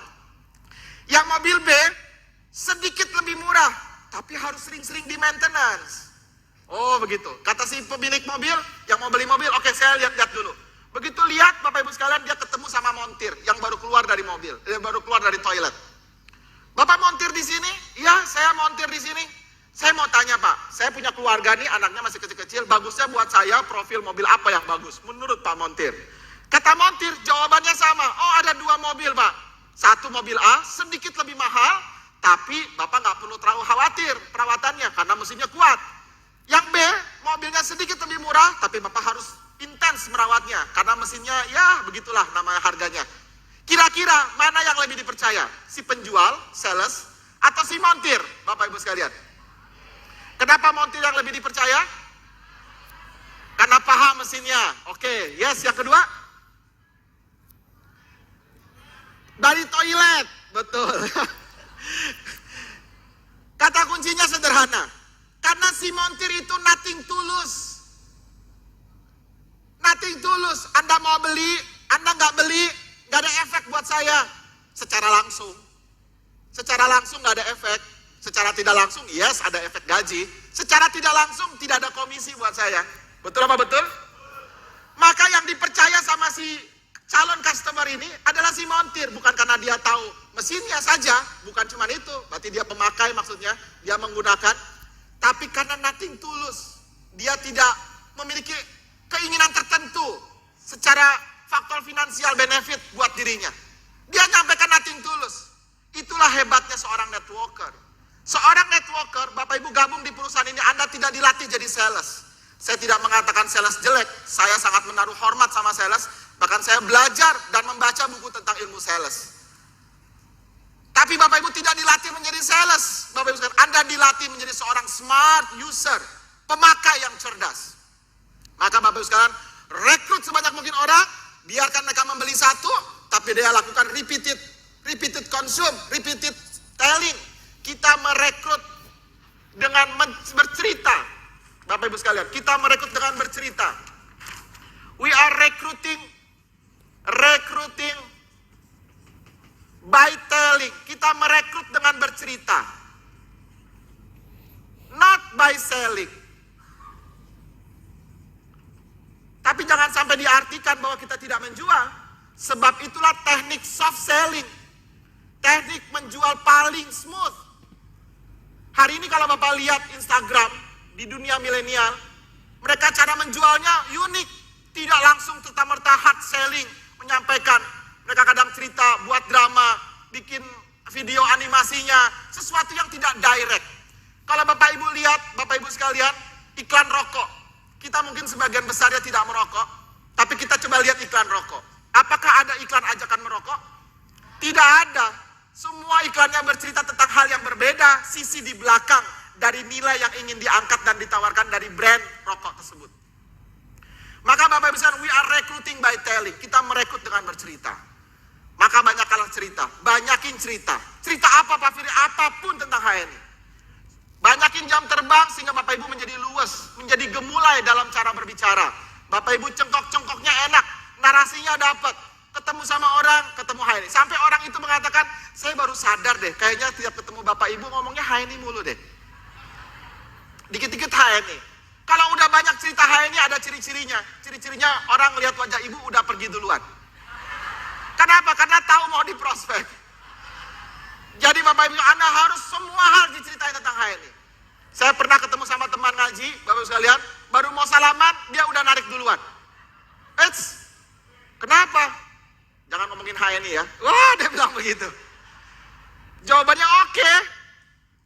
Yang mobil B sedikit lebih murah, tapi harus sering-sering di maintenance. Oh begitu, kata si pemilik mobil yang mau beli mobil, oke saya lihat dulu. Begitu lihat Bapak Ibu sekalian, dia ketemu sama montir yang baru keluar dari mobil, baru keluar dari toilet. Bapak montir di sini? Ya, saya montir di sini. Saya mau tanya Pak, saya punya keluarga nih, anaknya masih kecil-kecil, bagusnya buat saya profil mobil apa yang bagus menurut Pak montir? Kata montir, jawabannya sama. Oh ada 2 mobil Pak. Satu mobil A sedikit lebih mahal, tapi Bapak nggak perlu terlalu khawatir perawatannya karena mesinnya kuat. Yang B, mobilnya sedikit lebih murah, tapi Bapak harus intens merawatnya karena mesinnya ya begitulah namanya harganya. Kira-kira mana yang lebih dipercaya? Si penjual, sales, atau si montir, Bapak Ibu sekalian? Kenapa montir yang lebih dipercaya? Karena paham mesinnya. Oke, yes. Yang kedua, dari toilet, betul. Kata kuncinya sederhana. Karena si montir itu nothing tulus. Nothing tulus. Anda mau beli, Anda nggak beli, nggak ada efek buat saya. Secara langsung. Secara langsung nggak ada efek. Secara tidak langsung, yes ada efek gaji. Secara tidak langsung, tidak ada komisi buat saya. Betul apa betul? Maka yang dipercaya sama si calon customer ini adalah si montir. Bukan karena dia tahu mesinnya saja. Bukan cuma itu. Berarti dia pemakai maksudnya. Dia menggunakan. Tapi karena nothing tulus. Dia tidak memiliki keinginan tertentu. Secara faktor finansial benefit buat dirinya. Dia nyampaikan nothing tulus. Itulah hebatnya seorang networker. Seorang networker, Bapak Ibu gabung di perusahaan ini, Anda tidak dilatih jadi sales. Saya tidak mengatakan sales jelek, saya sangat menaruh hormat sama sales, bahkan saya belajar dan membaca buku tentang ilmu sales. Tapi Bapak Ibu tidak dilatih menjadi sales. Bapak Ibu sekalian, Anda dilatih menjadi seorang smart user, pemakai yang cerdas. Maka Bapak Ibu sekalian, rekrut sebanyak mungkin orang, biarkan mereka membeli satu, tapi dia lakukan repeated consume, repeated telling. Kita merekrut dengan bercerita. Bapak Ibu sekalian, kita merekrut dengan bercerita. We are recruiting by telling. Kita merekrut dengan bercerita. Not by selling. Tapi jangan sampai diartikan bahwa kita tidak menjual. Sebab itulah teknik soft selling. Teknik menjual paling smooth. Hari ini kalau Bapak lihat Instagram di dunia milenial, mereka cara menjualnya unik. Tidak langsung serta-merta hard selling, menyampaikan. Mereka kadang cerita, buat drama, bikin video animasinya, sesuatu yang tidak direct. Kalau Bapak Ibu lihat, Bapak Ibu sekalian, iklan rokok. Kita mungkin sebagian besarnya tidak merokok, tapi kita coba lihat iklan rokok. Apakah ada iklan ajakan merokok? Tidak ada. Semua iklannya bercerita tentang hal yang berbeda, sisi di belakang dari nilai yang ingin diangkat dan ditawarkan dari brand rokok tersebut. Maka Bapak Ibu sekalian, we are recruiting by telling. Kita merekrut dengan bercerita. Maka banyaklah cerita, banyakin cerita. Cerita apa Pak Firly? Apapun tentang HNI. Banyakin jam terbang sehingga Bapak Ibu menjadi luwes, menjadi gemulai dalam cara berbicara. Bapak Ibu cengkok-cengkoknya enak, narasinya dapat. Ketemu sama orang, ketemu HNI. Sampai orang itu mengatakan, saya baru sadar deh, kayaknya tiap ketemu Bapak Ibu ngomongnya HNI mulu deh. Dikit-dikit HNI. Kalau udah banyak cerita HNI ada ciri-cirinya. Ciri-cirinya orang lihat wajah Ibu udah pergi duluan. Kenapa? Karena tahu mau diprospek. Jadi Bapak Ibu, Anda harus semua hal diceritain tentang HNI. Saya pernah ketemu sama teman ngaji, Bapak Ibu sekalian, baru mau salaman, dia udah narik duluan. Kenapa? Jangan ngomongin HNI ya. Wah, dia bilang begitu. Jawabannya oke.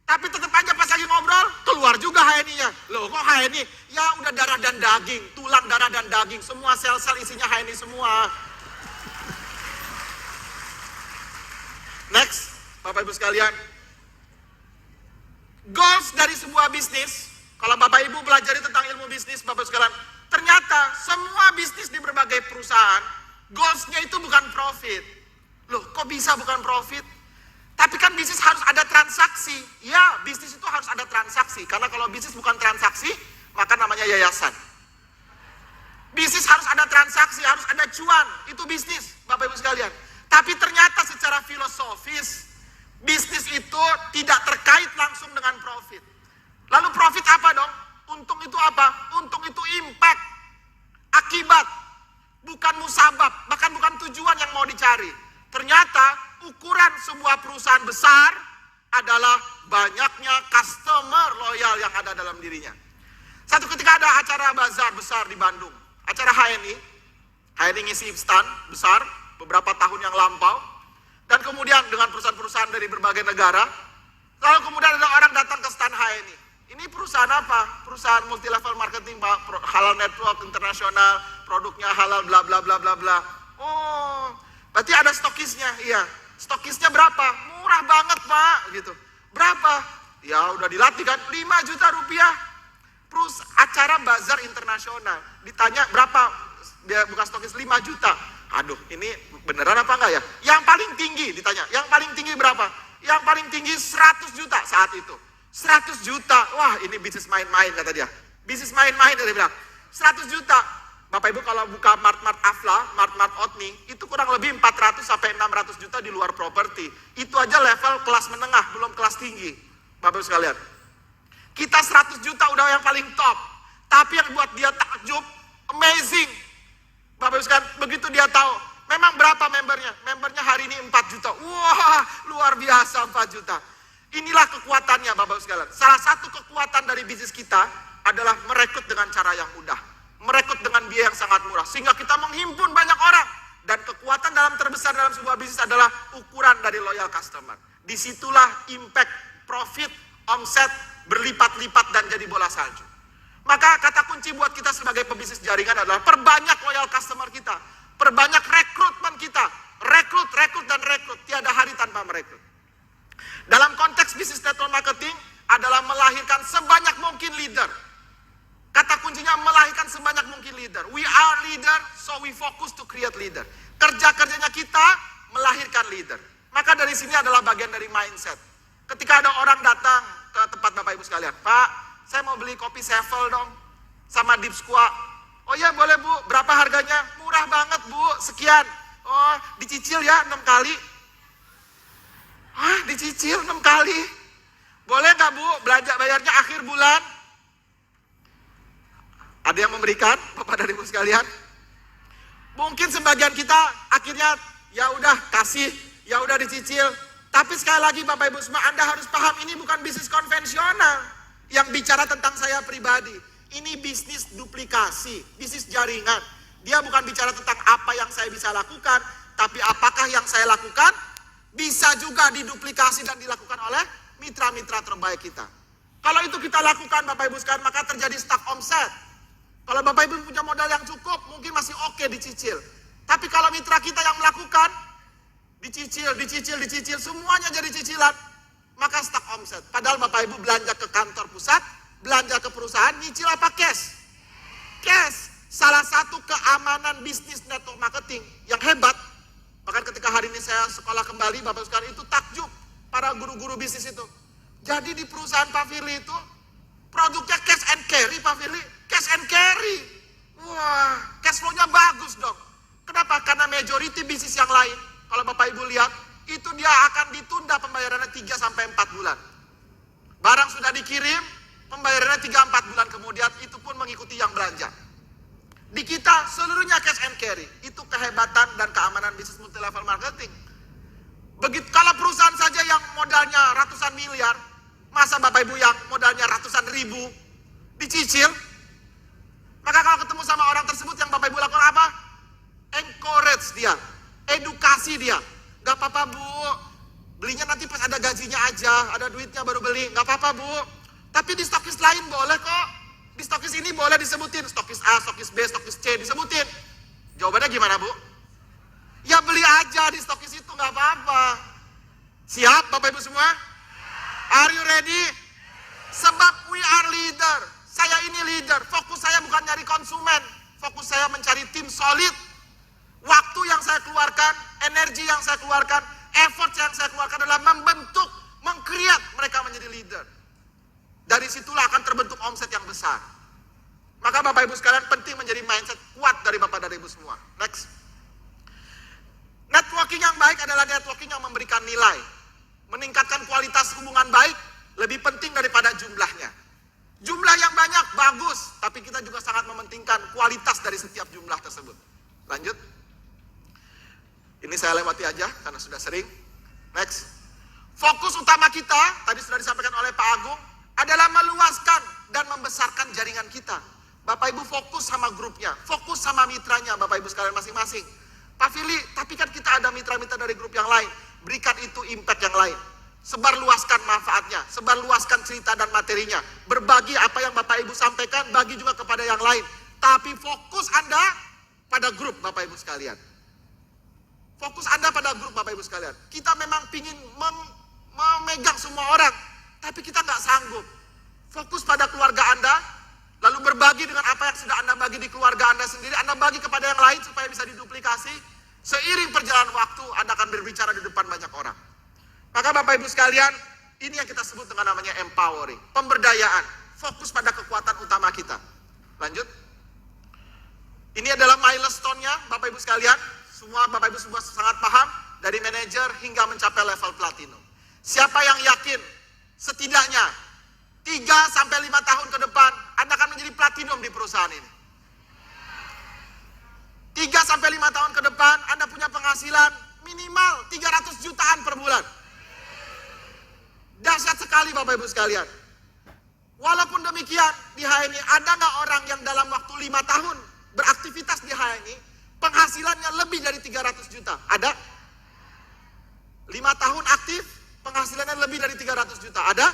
Tapi tetap aja pas lagi ngobrol, keluar juga HNI-nya. Loh, kok HNI? Ya udah darah dan daging, tulang, darah dan daging. Semua sel-sel isinya HNI semua. Next, Bapak Ibu sekalian. Goals dari sebuah bisnis, kalau Bapak Ibu pelajari tentang ilmu bisnis, Bapak Ibu sekalian, ternyata semua bisnis di berbagai perusahaan, goals-nya itu bukan profit. Loh, kok bisa bukan profit? Tapi kan bisnis harus ada transaksi. Ya, bisnis itu harus ada transaksi. Karena kalau bisnis bukan transaksi, maka namanya yayasan. Bisnis harus ada transaksi, harus ada cuan. Itu bisnis, Bapak Ibu sekalian. Tapi ternyata secara filosofis, bisnis itu tidak terkait langsung dengan profit. Lalu profit apa dong? Untung itu apa? Untung itu impact, akibat, bukan musabab, bahkan bukan tujuan yang mau dicari. Ternyata ukuran sebuah perusahaan besar adalah banyaknya customer loyal yang ada dalam dirinya. Satu ketika ada acara bazar besar di Bandung, acara HNI ngisi stand besar beberapa tahun yang lampau, dan kemudian dengan perusahaan-perusahaan dari berbagai negara, lalu kemudian ada orang datang ke stand HNI. Ini perusahaan apa? Perusahaan multi level marketing, Pak, halal network internasional, produknya halal bla bla bla bla bla. Oh, berarti ada stokisnya. Iya. Stokisnya berapa? Murah banget, Pak, gitu. Berapa? Ya udah dilatih kan, 5 juta rupiah. Acara bazar internasional. Ditanya berapa? Dia buka stokis 5 juta. Aduh, ini beneran apa enggak ya? Yang paling tinggi ditanya, yang paling tinggi berapa? Yang paling tinggi 100 juta saat itu. 100 juta, wah ini bisnis main-main kata dia. Bisnis main-main dia bilang. 100 juta. Bapak Ibu kalau buka Mart-Mart Afla, Mart-Mart Otni, itu kurang lebih 400 sampai 600 juta di luar properti. Itu aja level kelas menengah, belum kelas tinggi. Bapak Ibu sekalian. Kita 100 juta udah yang paling top. Tapi yang buat dia takjub, amazing. Bapak Ibu sekalian, begitu dia tahu, memang berapa membernya? Membernya hari ini 4 juta. Wah, luar biasa 4 juta. Inilah kekuatannya Bapak Ibu sekalian. Salah satu kekuatan dari bisnis kita adalah merekrut dengan cara yang mudah. Merekrut dengan biaya yang sangat murah. Sehingga kita menghimpun banyak orang. Dan kekuatan terbesar dalam sebuah bisnis adalah ukuran dari loyal customer. Disitulah impact, profit, omset berlipat-lipat dan jadi bola salju. Maka kata kunci buat kita sebagai pebisnis jaringan adalah perbanyak loyal customer kita, perbanyak rekrutmen kita, rekrut, dan rekrut, tiada hari tanpa merekrut. Dalam konteks bisnis network marketing adalah melahirkan sebanyak mungkin leader. Kata kuncinya melahirkan sebanyak mungkin leader. We are leader, so we focus to create leader. Kerja-kerjanya kita melahirkan leader. Maka dari sini adalah bagian dari mindset. Ketika ada orang datang ke tempat Bapak Ibu sekalian, Pak, saya mau beli kopi Sevel dong, sama Deep Squat. Oh iya boleh Bu, berapa harganya? Murah banget Bu, sekian. Oh dicicil ya 6 kali. Hah dicicil 6 kali? Boleh gak Bu, belanja bayarnya akhir bulan? Ada yang memberikan Bapak dan Ibu sekalian? Mungkin sebagian kita akhirnya ya udah kasih, ya udah dicicil. Tapi sekali lagi Bapak Ibu semua, Anda harus paham ini bukan bisnis konvensional yang bicara tentang saya pribadi. Ini bisnis duplikasi, bisnis jaringan. Dia bukan bicara tentang apa yang saya bisa lakukan, tapi apakah yang saya lakukan bisa juga diduplikasi dan dilakukan oleh mitra-mitra terbaik kita. Kalau itu kita lakukan Bapak Ibu sekalian, maka terjadi stuck omset. Kalau Bapak Ibu punya modal yang cukup, mungkin masih oke dicicil. Tapi kalau mitra kita yang melakukan, dicicil, semuanya jadi cicilan, maka stuck omset. Padahal Bapak Ibu belanja ke kantor pusat, belanja ke perusahaan, nyicil apa cash? Cash. Salah satu keamanan bisnis network marketing yang hebat. Bahkan ketika hari ini saya sekolah kembali, Bapak Ibu sekalian, itu takjub para guru-guru bisnis itu. Jadi di perusahaan Pak Firly itu, produknya cash and carry Pak Firly. Cash and carry. Wah, cash flow-nya bagus dong. Kenapa? Karena majority bisnis yang lain, kalau Bapak Ibu lihat, itu dia akan ditunda pembayarannya 3-4 bulan. Barang sudah dikirim, pembayarannya 3-4 bulan kemudian, itu pun mengikuti yang belanja. Di kita seluruhnya cash and carry. Itu kehebatan dan keamanan bisnis multi level marketing. Begitu kalau perusahaan saja yang modalnya ratusan miliar, masa Bapak Ibu yang modalnya ratusan ribu dicicil? Maka kalau ketemu sama orang tersebut, yang Bapak Ibu lakukan apa? Encourage dia, edukasi dia. Gak apa-apa Bu, belinya nanti pas ada gajinya aja, ada duitnya baru beli. Gak apa-apa Bu, tapi di stokis lain boleh kok. Di stokis ini boleh disebutin, stokis A, stokis B, stokis C, disebutin. Jawabannya gimana Bu? Ya beli aja di stokis itu, gak apa-apa. Siap Bapak Ibu semua? Are you ready? Sebab we are leader. Saya ini leader. Fokus saya bukan nyari konsumen. Fokus saya mencari tim solid. Waktu yang saya keluarkan, energi yang saya keluarkan, effort yang saya keluarkan adalah membentuk, meng-create mereka menjadi leader. Dari situlah akan terbentuk omset yang besar. Maka Bapak Ibu sekalian, penting menjadi mindset kuat dari Bapak dan Ibu semua. Next. Networking yang baik adalah networking yang memberikan nilai. Meningkatkan kualitas hubungan baik lebih penting daripada jumlahnya. Jumlah yang banyak bagus, tapi kita juga sangat mementingkan kualitas dari setiap jumlah tersebut. Lanjut. Ini saya lewati aja karena sudah sering. Next. Fokus utama kita, tadi sudah disampaikan oleh Pak Agung, adalah meluaskan dan membesarkan jaringan kita. Bapak Ibu fokus sama grupnya, fokus sama mitranya Bapak Ibu sekalian masing-masing. Pak Firly, tapi kan kita ada mitra-mitra dari grup yang lain. Berikan itu impact yang lain. Sebarluaskan manfaatnya, sebarluaskan cerita dan materinya. Berbagi apa yang Bapak Ibu sampaikan, bagi juga kepada yang lain. Tapi fokus Anda pada grup Bapak Ibu sekalian. Fokus Anda pada grup Bapak Ibu sekalian. Kita memang ingin memegang semua orang, tapi kita nggak sanggup. Fokus pada keluarga Anda, lalu berbagi dengan apa yang sudah Anda bagi di keluarga Anda sendiri, Anda bagi kepada yang lain supaya bisa diduplikasi. Seiring perjalanan waktu, Anda akan berbicara di depan banyak orang. Maka Bapak Ibu sekalian, ini yang kita sebut dengan namanya empowering, pemberdayaan, fokus pada kekuatan utama kita. Lanjut. Ini adalah milestone-nya Bapak Ibu sekalian, semua Bapak Ibu semua sangat paham, dari manajer hingga mencapai level platinum. Siapa yang yakin setidaknya 3-5 tahun ke depan Anda akan menjadi platinum di perusahaan ini? 3-5 tahun ke depan Anda punya penghasilan minimal 300 jutaan per bulan. Dahsyat sekali Bapak Ibu sekalian. Walaupun demikian, di HNI ada nggak orang yang dalam waktu 5 tahun beraktivitas di HNI, penghasilannya lebih dari 300 juta? Ada? 5 tahun aktif, penghasilannya lebih dari 300 juta? Ada?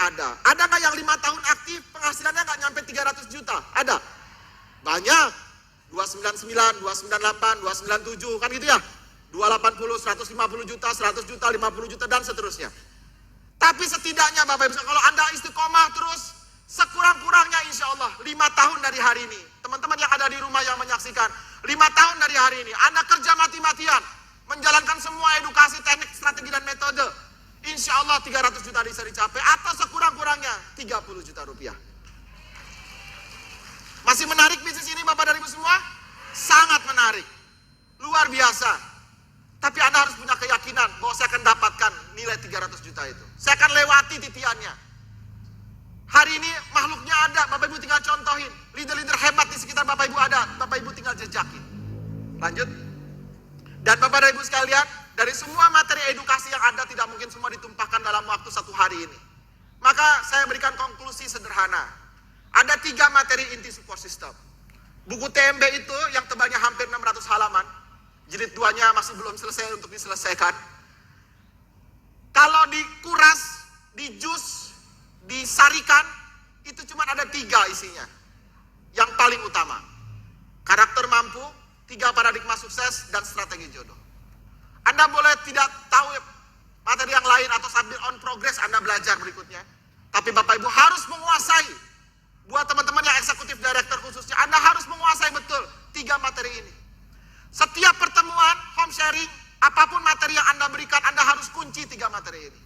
Ada. Ada nggak yang 5 tahun aktif penghasilannya nggak nyampe 300 juta? Ada. Banyak. 299, 298, 297 kan gitu ya. 280, 150 juta, 100 juta, 50 juta dan seterusnya. Tapi setidaknya Bapak Ibu, kalau Anda istiqomah terus, sekurang-kurangnya insya Allah 5 tahun dari hari ini, teman-teman yang ada di rumah yang menyaksikan, 5 tahun dari hari ini, Anda kerja mati-matian, menjalankan semua edukasi, teknik, strategi, dan metode, insya Allah 300 juta bisa dicapai, atau sekurang-kurangnya 30 juta rupiah. Masih menarik bisnis ini Bapak dan Ibu semua? Sangat menarik, luar biasa. Tapi Anda harus punya keyakinan bahwa saya akan dapatkan nilai 300 juta itu. Saya akan lewati titiannya. Hari ini makhluknya ada, Bapak Ibu tinggal contohin. Leader-leader hebat di sekitar Bapak Ibu ada, Bapak Ibu tinggal jejakin. Lanjut. Dan Bapak dan Ibu sekalian, dari semua materi edukasi yang ada tidak mungkin semua ditumpahkan dalam waktu 1 hari ini. Maka saya berikan konklusi sederhana. Ada 3 materi inti support system. Buku TMB itu yang tebalnya hampir 600 halaman. Jilid 2-nya masih belum selesai untuk diselesaikan. Kalau dikuras, dijus, disarikan, itu cuma ada 3 isinya. Yang paling utama. Karakter mampu, 3 paradigma sukses, dan strategi jodoh. Anda boleh tidak tahu materi yang lain atau sambil on progress Anda belajar berikutnya. Tapi Bapak Ibu harus menguasai. Buat teman-teman yang eksekutif director khususnya, Anda harus menguasai betul 3 materi ini. Setiap pertemuan, home sharing, apapun materi yang Anda berikan, Anda harus kunci 3 materi ini.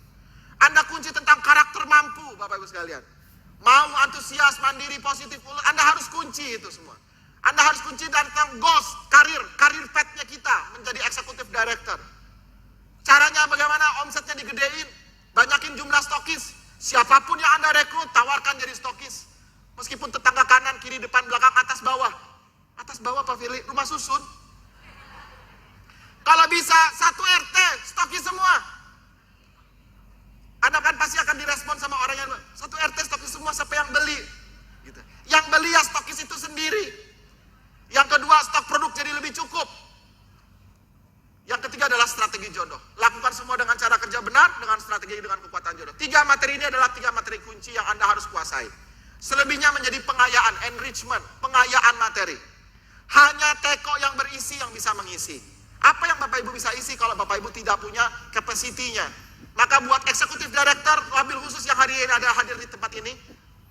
Anda kunci tentang karakter mampu, Bapak Ibu sekalian. Mau, antusias, mandiri, positif, Anda harus kunci itu semua. Anda harus kunci tentang goals, karir path-nya kita menjadi eksekutif director. Caranya bagaimana? Omsetnya digedein, banyakin jumlah stokis. Siapapun yang Anda rekrut, tawarkan jadi stokis. Meskipun tetangga kanan, kiri, depan, belakang, atas, bawah. Atas bawah Pak Firly, rumah susun. Kalau bisa 1 RT, stokis semua. Anda kan pasti akan direspon sama orang yang 1 RT stokis semua, siapa yang beli? Gitu. Yang beli ya stokis itu sendiri. Yang kedua, stok produk jadi lebih cukup. Yang ketiga adalah strategi jodoh. Lakukan semua dengan cara kerja benar, dengan strategi, dengan kekuatan jodoh. 3 materi ini adalah 3 materi kunci yang Anda harus kuasai. Selebihnya menjadi pengayaan, enrichment, pengayaan materi. Hanya teko yang berisi yang bisa mengisi. Apa yang Bapak Ibu bisa isi kalau Bapak Ibu tidak punya capacity-nya? Maka buat eksekutif director, wabil khusus yang hari ini ada hadir di tempat ini,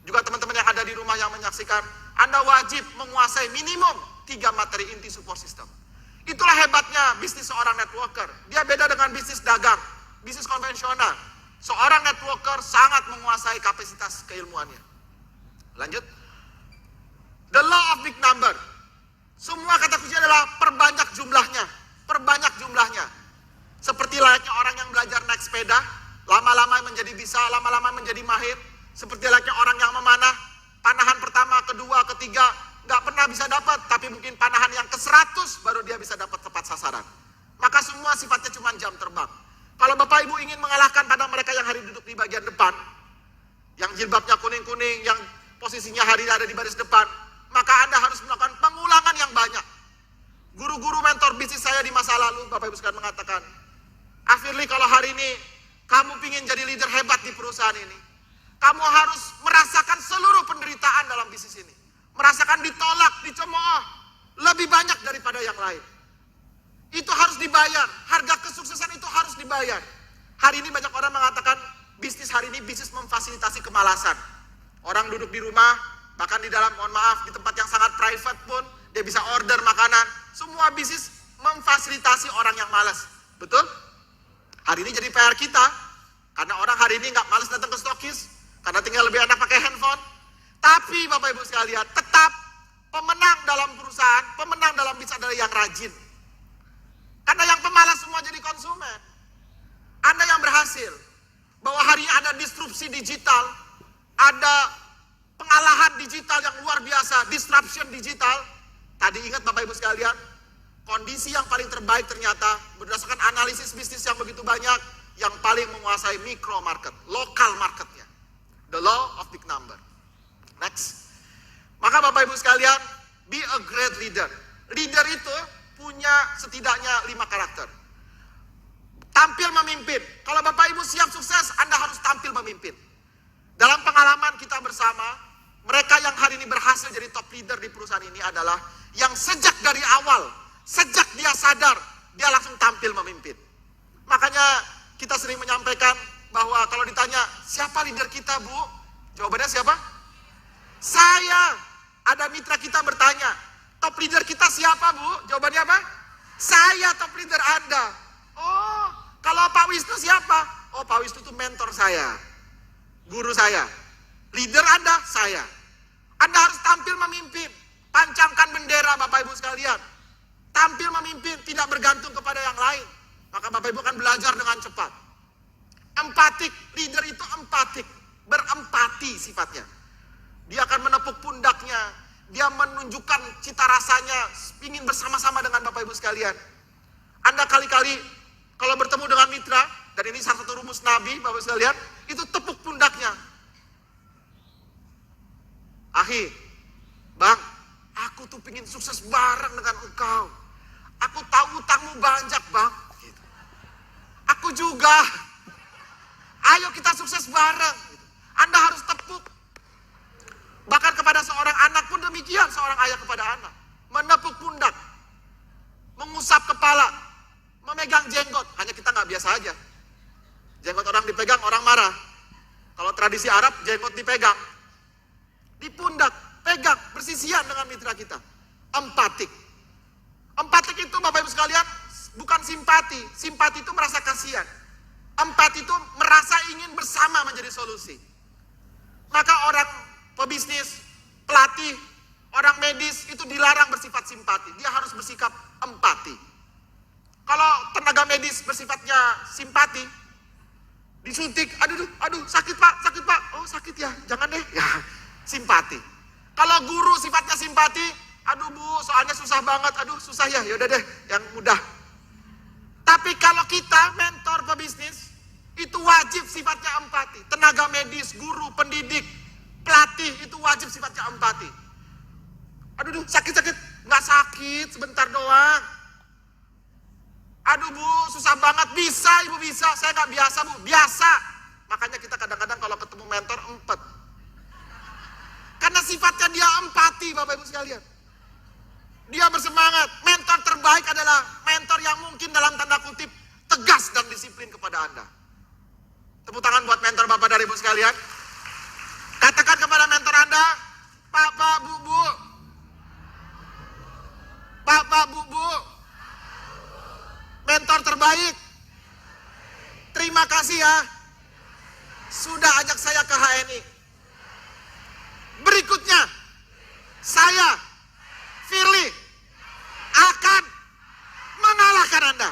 juga teman-teman yang ada di rumah yang menyaksikan, Anda wajib menguasai minimum 3 materi inti support system. Itulah hebatnya bisnis seorang networker. Dia beda dengan bisnis dagang, bisnis konvensional. Seorang networker sangat menguasai kapasitas keilmuannya. Lanjut. The law of big number. Semua kata kunci adalah perbanyak jumlahnya. Perbanyak jumlahnya. Seperti layaknya orang yang belajar naik sepeda, lama-lama menjadi bisa, lama-lama menjadi mahir. Seperti layaknya orang yang memanah, panahan pertama, kedua, ketiga, nggak pernah bisa dapat, tapi mungkin panahan yang ke-100 baru dia bisa dapat tepat sasaran. Maka semua sifatnya cuma jam terbang. Kalau Bapak Ibu ingin mengalahkan pada mereka yang hari duduk di bagian depan, yang jilbabnya kuning-kuning, yang posisinya hari ada di baris depan, maka Anda harus melakukan pengulangan yang banyak. Guru-guru mentor bisnis saya di masa lalu, Bapak Ibu sekalian mengatakan, Firly, kalau hari ini kamu ingin jadi leader hebat di perusahaan ini, kamu harus merasakan seluruh penderitaan dalam bisnis ini. Merasakan ditolak, dicemooh, lebih banyak daripada yang lain. Itu harus dibayar, harga kesuksesan itu harus dibayar. Hari ini banyak orang mengatakan, bisnis hari ini bisnis memfasilitasi kemalasan. Orang duduk di rumah, bahkan di dalam, mohon maaf, di tempat yang sangat private pun, dia bisa order makanan. Semua bisnis memfasilitasi orang yang malas. Betul? Hari ini jadi PR kita, karena orang hari ini nggak malas datang ke stokis, karena tinggal lebih enak pakai handphone. Tapi Bapak Ibu sekalian, tetap pemenang dalam perusahaan, pemenang dalam bisnis adalah yang rajin. Karena yang pemalas semua jadi konsumen. Anda yang berhasil, bahwa hari ini ada disrupsi digital, ada pengalahan digital yang luar biasa, disruption digital. Tadi ingat Bapak Ibu sekalian, kondisi yang paling terbaik ternyata berdasarkan analisis bisnis yang begitu banyak, yang paling menguasai micro market, lokal marketnya. The law of big number. Next. Maka Bapak Ibu sekalian, be a great leader. Leader itu punya setidaknya 5 karakter. Tampil memimpin. Kalau Bapak Ibu siap sukses, Anda harus tampil memimpin. bersama, mereka yang hari ini berhasil jadi top leader di perusahaan ini adalah yang sejak dari awal, sejak dia sadar, dia langsung tampil memimpin. Makanya kita sering menyampaikan bahwa kalau ditanya, siapa leader kita, Bu? Jawabannya siapa? Saya. Ada mitra kita bertanya, top leader kita siapa, Bu? Jawabannya apa? Saya top leader Anda. Oh, kalau Pak Wisnu siapa? Oh, Pak Wisnu itu mentor saya, guru saya. Leader Anda, saya. Anda harus tampil memimpin. Pancangkan bendera Bapak Ibu sekalian. Tampil memimpin, tidak bergantung kepada yang lain. Maka Bapak Ibu akan belajar dengan cepat. Empatik, leader itu empatik. Berempati sifatnya. Dia akan menepuk pundaknya. Dia menunjukkan cita rasanya, ingin bersama-sama dengan Bapak Ibu sekalian. Anda kali-kali kalau bertemu dengan mitra, dan ini salah satu rumus Nabi, Bapak Ibu sekalian, itu tepuk pundaknya. Ahi, Bang, aku tuh pengen sukses bareng dengan engkau. Aku tahu utangmu banyak, Bang. Gitu. Aku juga. Ayo kita sukses bareng. Gitu. Anda harus tepuk. Bahkan kepada seorang anak pun demikian, seorang ayah kepada anak. Menepuk pundak. Mengusap kepala. Memegang jenggot. Hanya kita nggak biasa aja. Jenggot orang dipegang, orang marah. Kalau tradisi Arab, jenggot dipegang. Di pundak, pegang, bersisian dengan mitra kita. Empatik. Empatik itu Bapak Ibu sekalian bukan simpati. Simpati itu merasa kasihan. Empati itu merasa ingin bersama menjadi solusi. Maka orang pebisnis, pelatih, orang medis itu dilarang bersifat simpati. Dia harus bersikap empati. Kalau tenaga medis bersifatnya simpati, disuntik, aduh, sakit Pak. Oh sakit ya, jangan deh. Ya, simpati. Kalau guru sifatnya simpati, aduh Bu, soalnya susah banget, aduh susah ya, yaudah deh, yang mudah. Tapi kalau kita mentor pebisnis, itu wajib sifatnya empati. Tenaga medis, guru, pendidik, pelatih, itu wajib sifatnya empati. Aduh, sakit, nggak sakit, sebentar doang. Aduh Bu, susah banget, bisa Ibu bisa, saya nggak biasa Bu, biasa. Makanya kita kadang-kadang kalau ketemu mentor, empet. Karena sifatnya dia empati, Bapak Ibu sekalian. Dia bersemangat. Mentor terbaik adalah mentor yang mungkin dalam tanda kutip tegas dan disiplin kepada Anda. Tepuk tangan buat mentor Bapak dan Ibu sekalian. Katakan kepada mentor Anda, Pak, Bu. Pak, Bu. Mentor terbaik. Terima kasih ya. Sudah ajak saya ke HNI. Berikutnya, saya, Firly, akan mengalahkan Anda.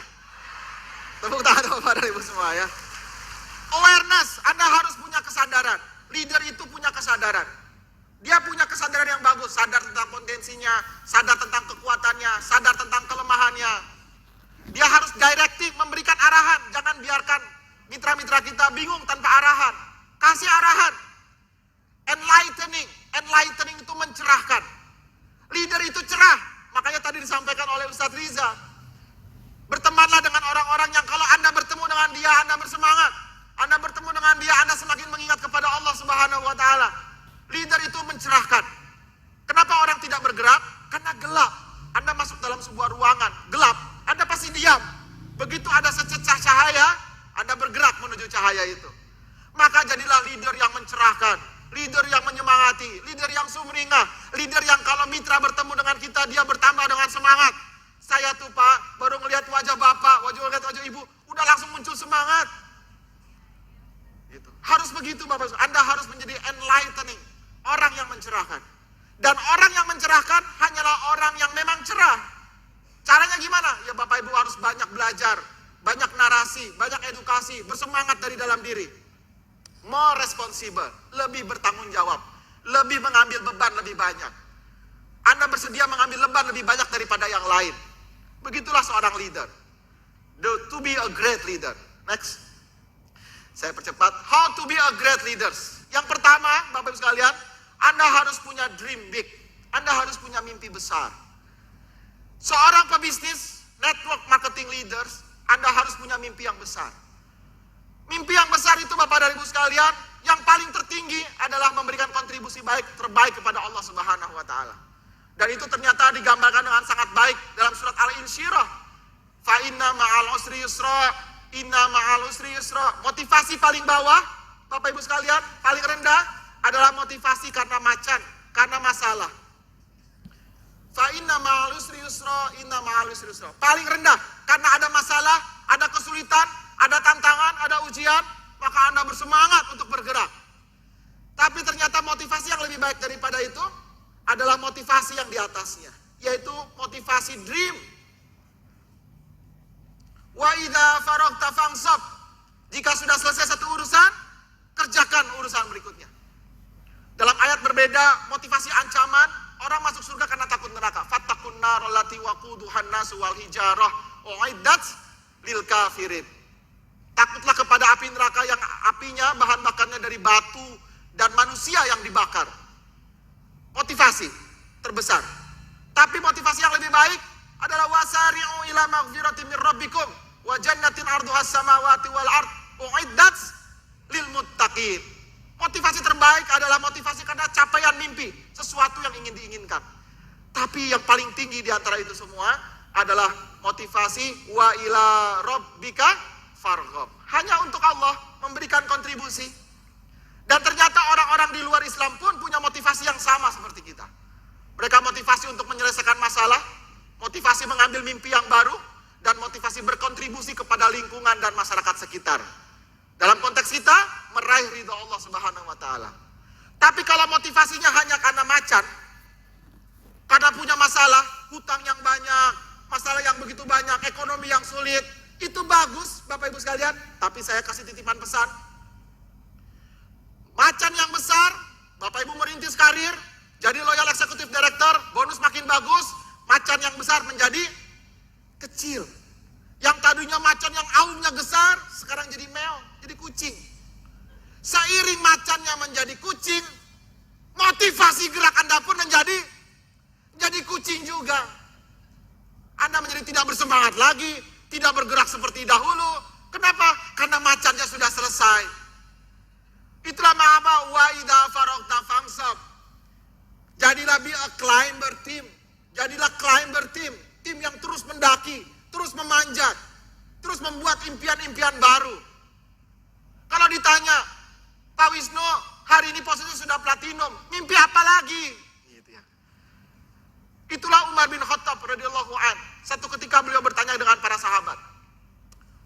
Tepuk tangan Bapak dan Ibu semua ya. Awareness, Anda harus punya kesadaran. Leader itu punya kesadaran. Dia punya kesadaran yang bagus, sadar tentang potensinya, sadar tentang kekuatannya, sadar tentang kelemahannya. Dia harus directing, memberikan arahan. Jangan biarkan mitra-mitra kita bingung tanpa arahan. Kasih arahan. Enlightening itu mencerahkan. Leader itu cerah. Makanya tadi disampaikan oleh Ustadz Riza. Bertemanlah dengan orang-orang yang kalau Anda bertemu dengan dia, Anda bersemangat. Anda bertemu dengan dia, Anda semakin mengingat kepada Allah Subhanahu wa Ta'ala. Leader itu mencerahkan. Kenapa orang tidak bergerak? Karena gelap. Anda masuk dalam sebuah ruangan gelap, Anda pasti diam. Begitu ada sececah cahaya, Anda bergerak menuju cahaya itu. Maka jadilah leader yang mencerahkan, leader yang menyemangati, leader yang sumringah, leader yang kalau mitra bertemu dengan kita, dia bertambah dengan semangat. Saya tuh Pak, baru ngelihat wajah Bapak, wajah Ibu, udah langsung muncul semangat. Gitu. Harus begitu Bapak, Anda harus menjadi enlightening, orang yang mencerahkan. Dan orang yang mencerahkan hanyalah orang yang memang cerah. Caranya gimana? Ya Bapak Ibu harus banyak belajar, banyak narasi, banyak edukasi, bersemangat dari dalam diri. More responsible, lebih bertanggung jawab, lebih mengambil beban lebih banyak. Anda bersedia mengambil beban lebih banyak daripada yang lain. Begitulah seorang leader. To be a great leader. Next. Saya percepat. How to be a great leaders. Yang pertama, Bapak Ibu sekalian, Anda harus punya dream big. Anda harus punya mimpi besar. Seorang pebisnis, network marketing leaders, Anda harus punya mimpi yang besar. Mimpi yang besar itu Bapak dan Ibu sekalian, yang paling tertinggi adalah memberikan kontribusi terbaik kepada Allah Subhanahu wa taala. Dan itu ternyata digambarkan dengan sangat baik dalam surat Al-Insyirah. Fa inna ma'al usri yusra, inna ma'al usri yusra. Motivasi paling bawah, Bapak Ibu sekalian, paling rendah adalah motivasi karena macan, karena masalah. Fa inna ma'al usri yusra, inna ma'al usri yusra. Paling rendah karena ada masalah, ada kesulitan, ada tantangan, ada ujian, maka Anda bersemangat untuk bergerak. Tapi ternyata motivasi yang lebih baik daripada itu adalah motivasi yang di atasnya, yaitu motivasi dream. Wa idza faragta fansab. Jika sudah selesai satu urusan, kerjakan urusan berikutnya. Dalam ayat berbeda, motivasi ancaman, orang masuk surga karena takut neraka. Fattaqun nar allati waquduhan nasu wal hijarah uiddat lil kafirin. Takutlah kepada api neraka yang apinya bahan bakarnya dari batu dan manusia yang dibakar. Motivasi terbesar. Tapi motivasi yang lebih baik adalah wasari'u ila maghfiratin min rabbikum wa jannatin 'arduhas samawati wal ard uiddat lil muttaqin. Motivasi terbaik adalah motivasi karena capaian mimpi, sesuatu yang ingin diinginkan. Tapi yang paling tinggi di antara itu semua adalah motivasi wa ila rabbika farghab. Hanya untuk Allah memberikan kontribusi. Dan ternyata orang-orang di luar Islam pun punya motivasi yang sama seperti kita. Mereka motivasi untuk menyelesaikan masalah, motivasi mengambil mimpi yang baru, dan motivasi berkontribusi kepada lingkungan dan masyarakat sekitar. Dalam konteks kita, meraih ridha Allah Subhanahu wa taala. Tapi kalau motivasinya hanya karena macan, karena punya masalah, hutang yang banyak, masalah yang begitu banyak, ekonomi yang sulit, itu bagus Bapak Ibu sekalian. Tapi saya kasih titipan pesan, macan yang besar, Bapak Ibu merintis karir, jadi loyal executive director, bonus makin bagus, macan yang besar menjadi kecil. Yang tadinya macan yang aumnya besar, sekarang jadi meong, jadi kucing. Seiring macannya menjadi kucing, motivasi gerak Anda pun menjadi kucing juga. Anda menjadi tidak bersemangat lagi, tidak bergerak seperti dahulu. Kenapa? Karena macannya sudah selesai. Itulah ma'aba wa idza faragta fansab. Jadilah be a climber team. Jadilah climber team. Tim yang terus mendaki, terus memanjat, terus membuat impian-impian baru. Kalau ditanya, Pak Wisnu, hari ini posisi sudah platinum, mimpi apa lagi? Gitu ya. Itulah Umar bin Khattab radhiyallahu an. Satu ketika beliau bertanya dengan para sahabat.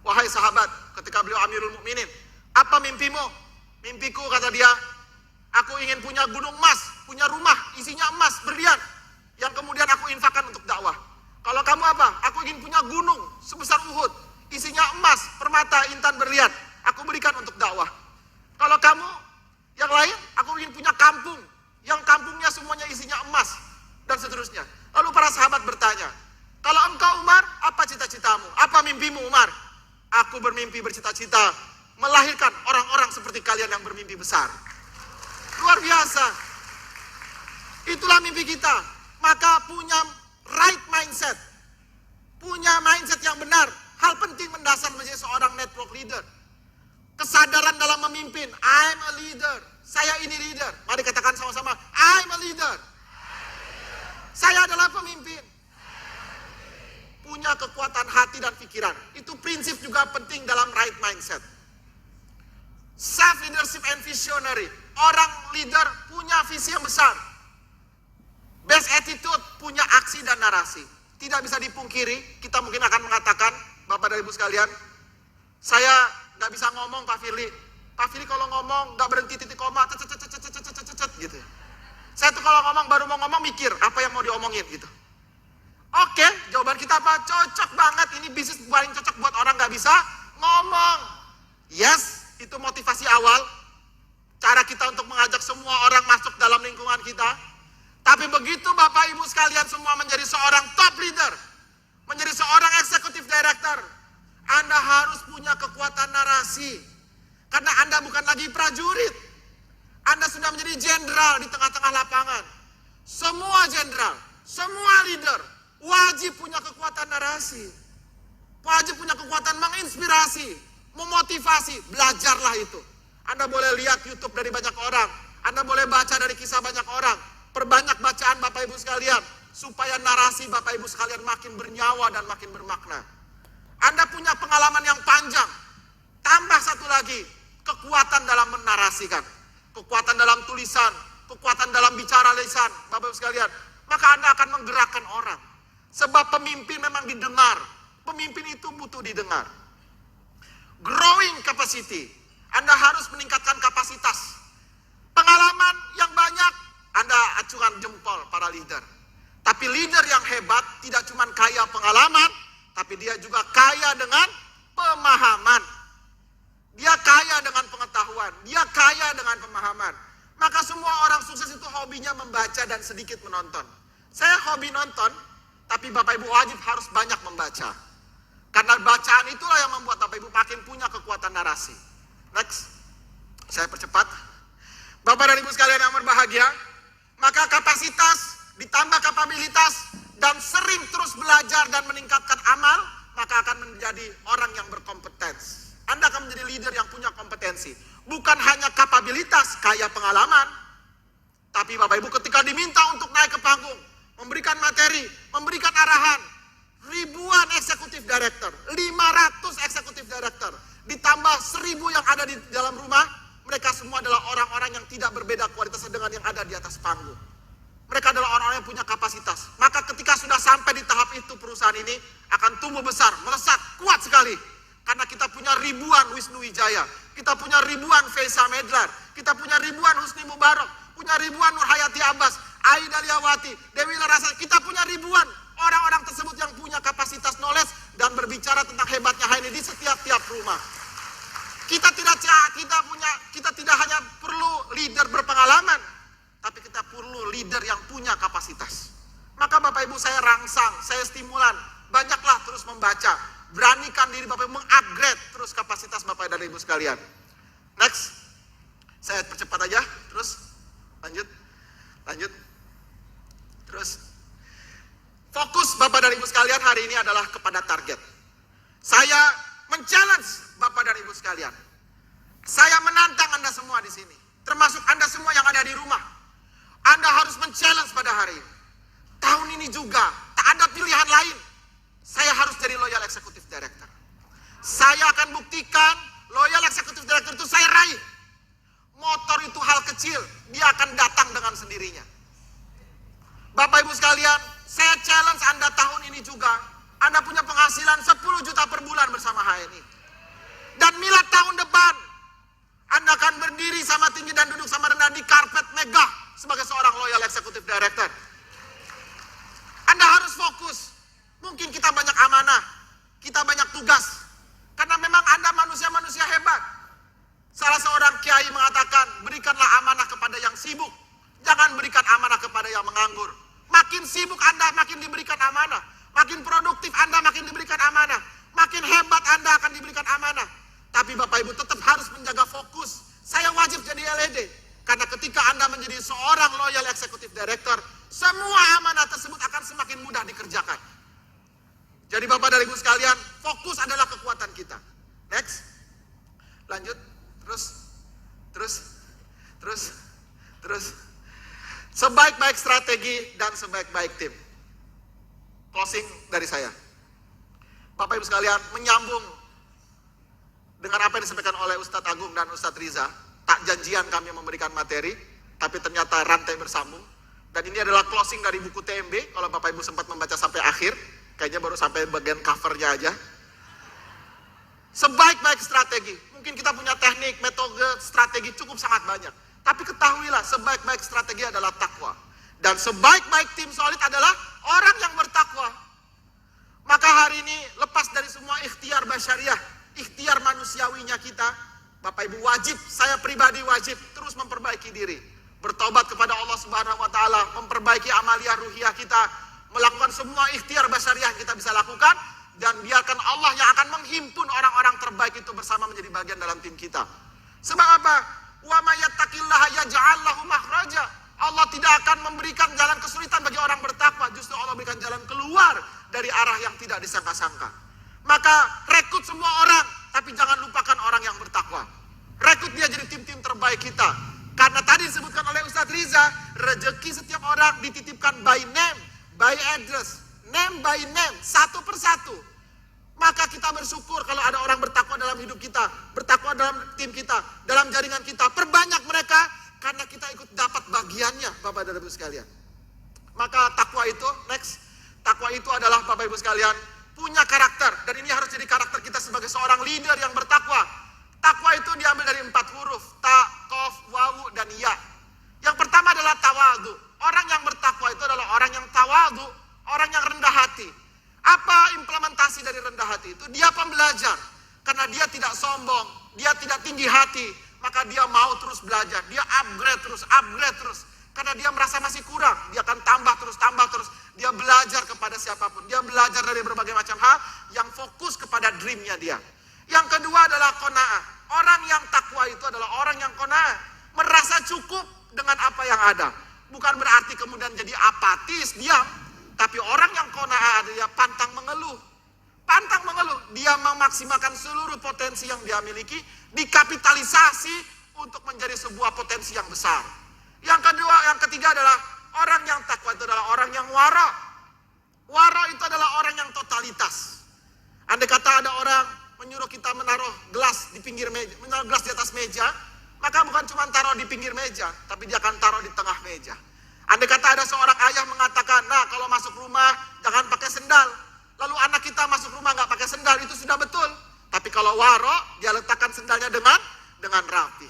Wahai sahabat, ketika beliau Amirul Mukminin, apa mimpimu? Mimpiku, kata dia, aku ingin punya gunung emas, punya rumah isinya emas, berlian, yang kemudian aku infakkan untuk dakwah. Kalau kamu apa? Aku ingin punya gunung sebesar Uhud, isinya emas, permata, intan, berlian, aku berikan untuk dakwah. Kalau kamu, yang lain, aku ingin punya kampung, yang kampungnya semuanya isinya emas, dan seterusnya. Lalu para sahabat bertanya, kalau engkau Umar, apa cita-citamu? Apa mimpimu Umar? Aku bermimpi bercita-cita melahirkan orang-orang seperti kalian yang bermimpi besar. Luar biasa. Itulah mimpi kita. Maka punya right mindset, punya mindset yang benar. Hal penting mendasar menjadi seorang network leader. Kesadaran dalam memimpin. I'm a leader. Saya ini leader. Mari katakan sama-sama, I'm a leader. Saya adalah pemimpin. Punya kekuatan hati dan pikiran. Itu prinsip juga penting dalam right mindset. Self leadership and visionary. Orang leader punya visi yang besar. Best attitude, punya aksi dan narasi. Tidak bisa dipungkiri, kita mungkin akan mengatakan, Bapak dan Ibu sekalian, saya nggak bisa ngomong Pak Firly. Pak Firly kalau ngomong nggak berhenti titik koma, gitu. Saya tuh kalau ngomong baru mau ngomong mikir apa yang mau diomongin gitu. Oke, jawaban kita apa? Cocok banget, ini bisnis paling cocok buat orang nggak bisa ngomong. Yes, itu motivasi awal. Cara kita untuk mengajak semua orang masuk dalam lingkungan kita. Tapi begitu Bapak Ibu sekalian semua menjadi seorang top leader, menjadi seorang executive director, Anda harus punya kekuatan narasi. Karena Anda bukan lagi prajurit. Anda sudah menjadi jenderal di tengah-tengah lapangan. Semua jenderal, semua leader wajib punya kekuatan narasi. Wajib punya kekuatan menginspirasi, memotivasi, belajarlah itu. Anda boleh lihat YouTube dari banyak orang. Anda boleh baca dari kisah banyak orang. Perbanyak bacaan Bapak Ibu sekalian, supaya narasi Bapak Ibu sekalian makin bernyawa dan makin bermakna. Anda punya pengalaman yang panjang. Tambah satu lagi, kekuatan dalam menarasikan. Kekuatan dalam tulisan, kekuatan dalam bicara lisan, Bapak Ibu sekalian. Maka Anda akan menggerakkan orang. Sebab pemimpin memang didengar. Pemimpin itu butuh didengar. Growing capacity. Anda harus meningkatkan kapasitas. Pengalaman yang banyak, Anda acungan jempol para leader. Tapi leader yang hebat tidak cuma kaya pengalaman, tapi dia juga kaya dengan pemahaman. Dia kaya dengan pengetahuan, dia kaya dengan pemahaman. Maka semua orang sukses itu hobinya membaca dan sedikit menonton. Saya hobi nonton, tapi Bapak Ibu wajib harus banyak membaca. Karena bacaan itulah yang membuat Bapak Ibu makin punya kekuatan narasi. Next, saya percepat. Bapak dan Ibu sekalian yang berbahagia, maka kapasitas ditambah kapabilitas dan sering terus belajar dan meningkatkan amal, maka akan menjadi orang yang berkompetens. Anda akan menjadi leader yang punya kompetensi. Bukan hanya kapabilitas, kaya pengalaman, tapi Bapak Ibu ketika diminta untuk naik ke panggung, memberikan materi, memberikan arahan, ribuan eksekutif director, 500 eksekutif director, ditambah 1000 yang ada di dalam rumah, mereka semua adalah orang-orang yang tidak berbeda kualitasnya dengan yang ada di atas panggung. Mereka adalah orang-orang yang punya kapasitas. Maka ketika sudah sampai di tahap itu, perusahaan ini akan tumbuh besar, melesat, kuat sekali. Karena kita punya ribuan Wisnu Wijaya, kita punya ribuan Faisal Medlar, kita punya ribuan Husni Mubarak, punya ribuan Nur Hayati Abbas, Aida Liawati, Dewi Larasati. Kita punya ribuan orang-orang tersebut yang punya kapasitas knowledge dan berbicara tentang hebatnya HNI di setiap rumah. Kita tidak hanya perlu leader berpengalaman, tapi kita perlu leader yang punya kapasitas. Maka Bapak Ibu saya rangsang, saya stimulan, banyaklah terus membaca. Beranikan diri Bapak Ibu mengupgrade terus kapasitas Bapak dan Ibu sekalian. Next, saya percepat aja, terus lanjut. Terus, fokus Bapak dan Ibu sekalian hari ini adalah kepada target. Saya men-challenge Bapak dan Ibu sekalian. Saya menantang Anda semua di sini, termasuk Anda semua yang ada di rumah. Anda harus men-challenge pada hari ini. Tahun ini juga, tak ada pilihan lain. Saya harus jadi loyal executive director. Saya akan buktikan loyal executive director itu saya raih. Motor itu hal kecil, dia akan datang dengan sendirinya. Bapak Ibu sekalian, saya challenge Anda tahun ini juga. Anda punya penghasilan 10 juta per bulan bersama HNI. Dan milad tahun depan, Anda akan berdiri sama tinggi dan duduk sama rendah di karpet megah sebagai seorang loyal executive director. Anda harus fokus. Mungkin kita banyak amanah, kita banyak tugas. Karena memang Anda manusia-manusia hebat. Salah seorang kiai mengatakan, berikanlah amanah kepada yang sibuk. Jangan berikan amanah kepada yang menganggur. Makin sibuk Anda, makin diberikan amanah. Makin produktif Anda, makin diberikan amanah. Makin hebat Anda akan diberikan amanah. Tapi Bapak Ibu tetap harus menjaga fokus. Saya wajib jadi LED. Karena ketika Anda menjadi seorang loyal executive director, semua amanah tersebut akan semakin mudah dikerjakan. Jadi Bapak dan Ibu sekalian, fokus adalah kekuatan kita. Next. Lanjut. Terus. Sebaik-baik strategi dan sebaik-baik tim. Closing dari saya. Bapak Ibu sekalian, menyambung dengan apa yang disampaikan oleh Ustadz Agung dan Ustadz Riza. Tak janjian kami memberikan materi, tapi ternyata rantai bersambung. Dan ini adalah closing dari buku TMB. Kalau Bapak Ibu sempat membaca sampai akhir, kayaknya baru sampai bagian covernya aja. Sebaik-baik strategi. Mungkin kita punya teknik, metode, strategi cukup sangat banyak. Tapi ketahuilah, sebaik-baik strategi adalah takwa. Dan sebaik-baik tim solid adalah orang yang bertakwa. Maka hari ini, lepas dari semua ikhtiar basyariah, ikhtiar manusiawinya kita, Bapak Ibu wajib, saya pribadi wajib terus memperbaiki diri. Bertobat kepada Allah Subhanahu wa Ta'ala, memperbaiki amaliyah ruhiyah kita, melakukan semua ikhtiar basyariah yang kita bisa lakukan, dan biarkan Allah yang akan menghimpun orang-orang terbaik itu bersama menjadi bagian dalam tim kita. Sebab apa? Wa may yattaqillaha yaj'al lahu makhraja. Allah tidak akan memberikan jalan kesulitan bagi orang bertakwa, justru Allah berikan jalan keluar dari arah yang tidak disangka-sangka. Maka rekrut semua orang, tapi jangan lupakan orang yang bertakwa. Rekrut dia jadi tim Rezeki setiap orang dititipkan by name, by address, name by name, satu persatu. Maka kita bersyukur kalau ada orang bertakwa dalam hidup kita, bertakwa dalam tim kita, dalam jaringan kita. Perbanyak mereka karena kita ikut dapat bagiannya, Bapak dan Ibu sekalian. Maka takwa itu, next, takwa itu adalah Bapak Ibu sekalian, punya karakter. Dan ini harus jadi karakter kita sebagai seorang leader yang bertakwa. Takwa itu diambil dari 4 huruf, ta, kof, wawu, dan ya. Yang pertama adalah tawadu. Orang yang bertakwa itu adalah orang yang tawadu, orang yang rendah hati. Apa implementasi dari rendah hati itu? Dia pembelajar. Karena dia tidak sombong, dia tidak tinggi hati, maka dia mau terus belajar. Dia upgrade terus. Karena dia merasa masih kurang, dia akan tambah terus. Dia belajar kepada siapapun. Dia belajar dari berbagai macam hal yang fokus kepada dreamnya dia. Yang kedua adalah qanaah. Orang yang takwa itu adalah orang yang qanaah. Merasa cukup dengan apa yang ada. Bukan berarti kemudian jadi apatis, diam. Tapi orang yang qanaah dia pantang mengeluh. Dia memaksimalkan seluruh potensi yang dia miliki, dikapitalisasi untuk menjadi sebuah potensi yang besar. Yang ketiga adalah orang yang takwa itu adalah orang yang wara. Wara itu adalah orang yang totalitas. Andai kata ada orang menyuruh kita menaruh gelas di pinggir meja, menaruh gelas di atas meja, maka bukan cuma taruh di pinggir meja, tapi dia akan taruh di tengah meja. Andai kata ada seorang ayah mengatakan, nah kalau masuk rumah jangan pakai sendal. Lalu anak kita masuk rumah nggak pakai sendal, itu sudah betul. Tapi kalau waro, dia letakkan sendalnya dengan rapi.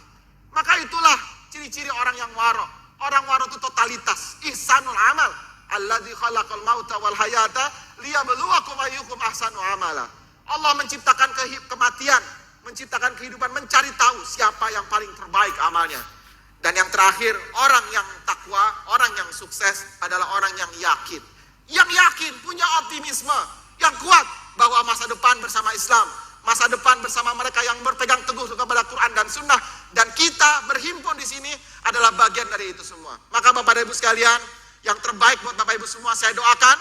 Maka itulah ciri-ciri orang yang waro. Orang waro itu totalitas. Ihsanul amal. Alladzi khalaqal mauta wal hayata liyabluwakum ayyukum ahsanu amala. Allah menciptakan kematian, menciptakan kehidupan, mencari tahu siapa yang paling terbaik amalnya. Dan yang terakhir, orang yang takwa, orang yang sukses adalah orang yang yakin. Yang yakin, punya optimisme, yang kuat bahwa masa depan bersama Islam, masa depan bersama mereka yang berpegang teguh kepada Quran dan Sunnah, dan kita berhimpun di sini adalah bagian dari itu semua. Maka Bapak dan Ibu sekalian, yang terbaik buat Bapak Ibu semua saya doakan,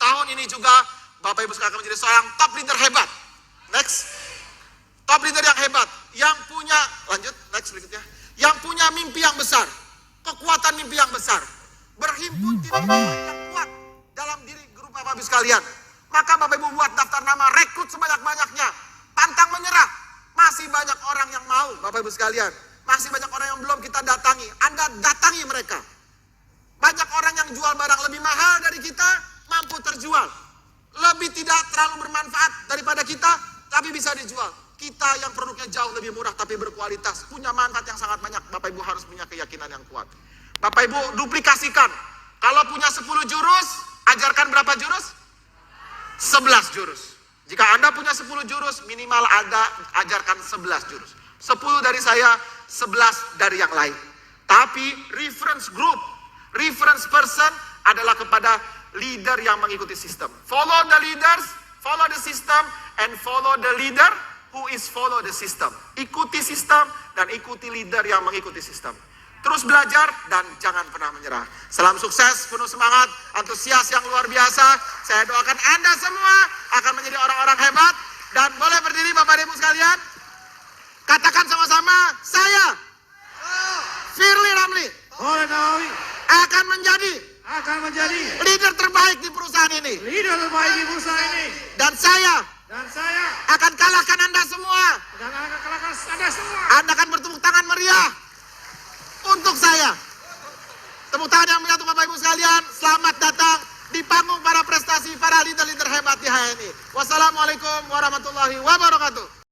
tahun ini juga Bapak Ibu sekalian akan menjadi seorang top leader hebat. Next, top leader yang hebat, yang punya, lanjut, next berikutnya. Yang punya mimpi yang besar, kekuatan mimpi yang besar, berhimpun tim yang kuat dalam diri grup Bapak Ibu sekalian. Maka Bapak Ibu buat daftar nama, rekrut sebanyak-banyaknya, pantang menyerah. Masih banyak orang yang mau, Bapak Ibu sekalian. Masih banyak orang yang belum kita datangi. Anda datangi mereka. Banyak orang yang jual barang lebih mahal dari kita, mampu terjual. Lebih tidak terlalu bermanfaat daripada kita, tapi bisa dijual. Kita yang produknya jauh lebih murah tapi berkualitas, punya manfaat yang sangat banyak. Bapak Ibu harus punya keyakinan yang kuat. Bapak Ibu duplikasikan. Kalau punya 10 jurus, ajarkan berapa jurus? 11 jurus. Jika Anda punya 10 jurus, minimal Anda ajarkan 11 jurus. 10 dari saya, 11 dari yang lain. Tapi reference group, reference person adalah kepada leader yang mengikuti sistem. Follow the leaders, follow the system, and follow the leader who is follow the system. Ikuti sistem dan ikuti leader yang mengikuti sistem. Terus belajar dan jangan pernah menyerah. Salam sukses, penuh semangat, antusias yang luar biasa. Saya doakan Anda semua akan menjadi orang-orang hebat. Dan boleh berdiri Bapak Ibu sekalian. Katakan sama-sama, saya Firly Ramli akan menjadi leader terbaik di perusahaan ini. Dan saya akan kalahkan Anda semua. Anda akan bertepuk tangan meriah untuk saya. Tepuk tangan yang meriah untuk Bapak Ibu sekalian. Selamat datang di panggung para prestasi para leader-leader hebat di HNI. Wassalamualaikum warahmatullahi wabarakatuh.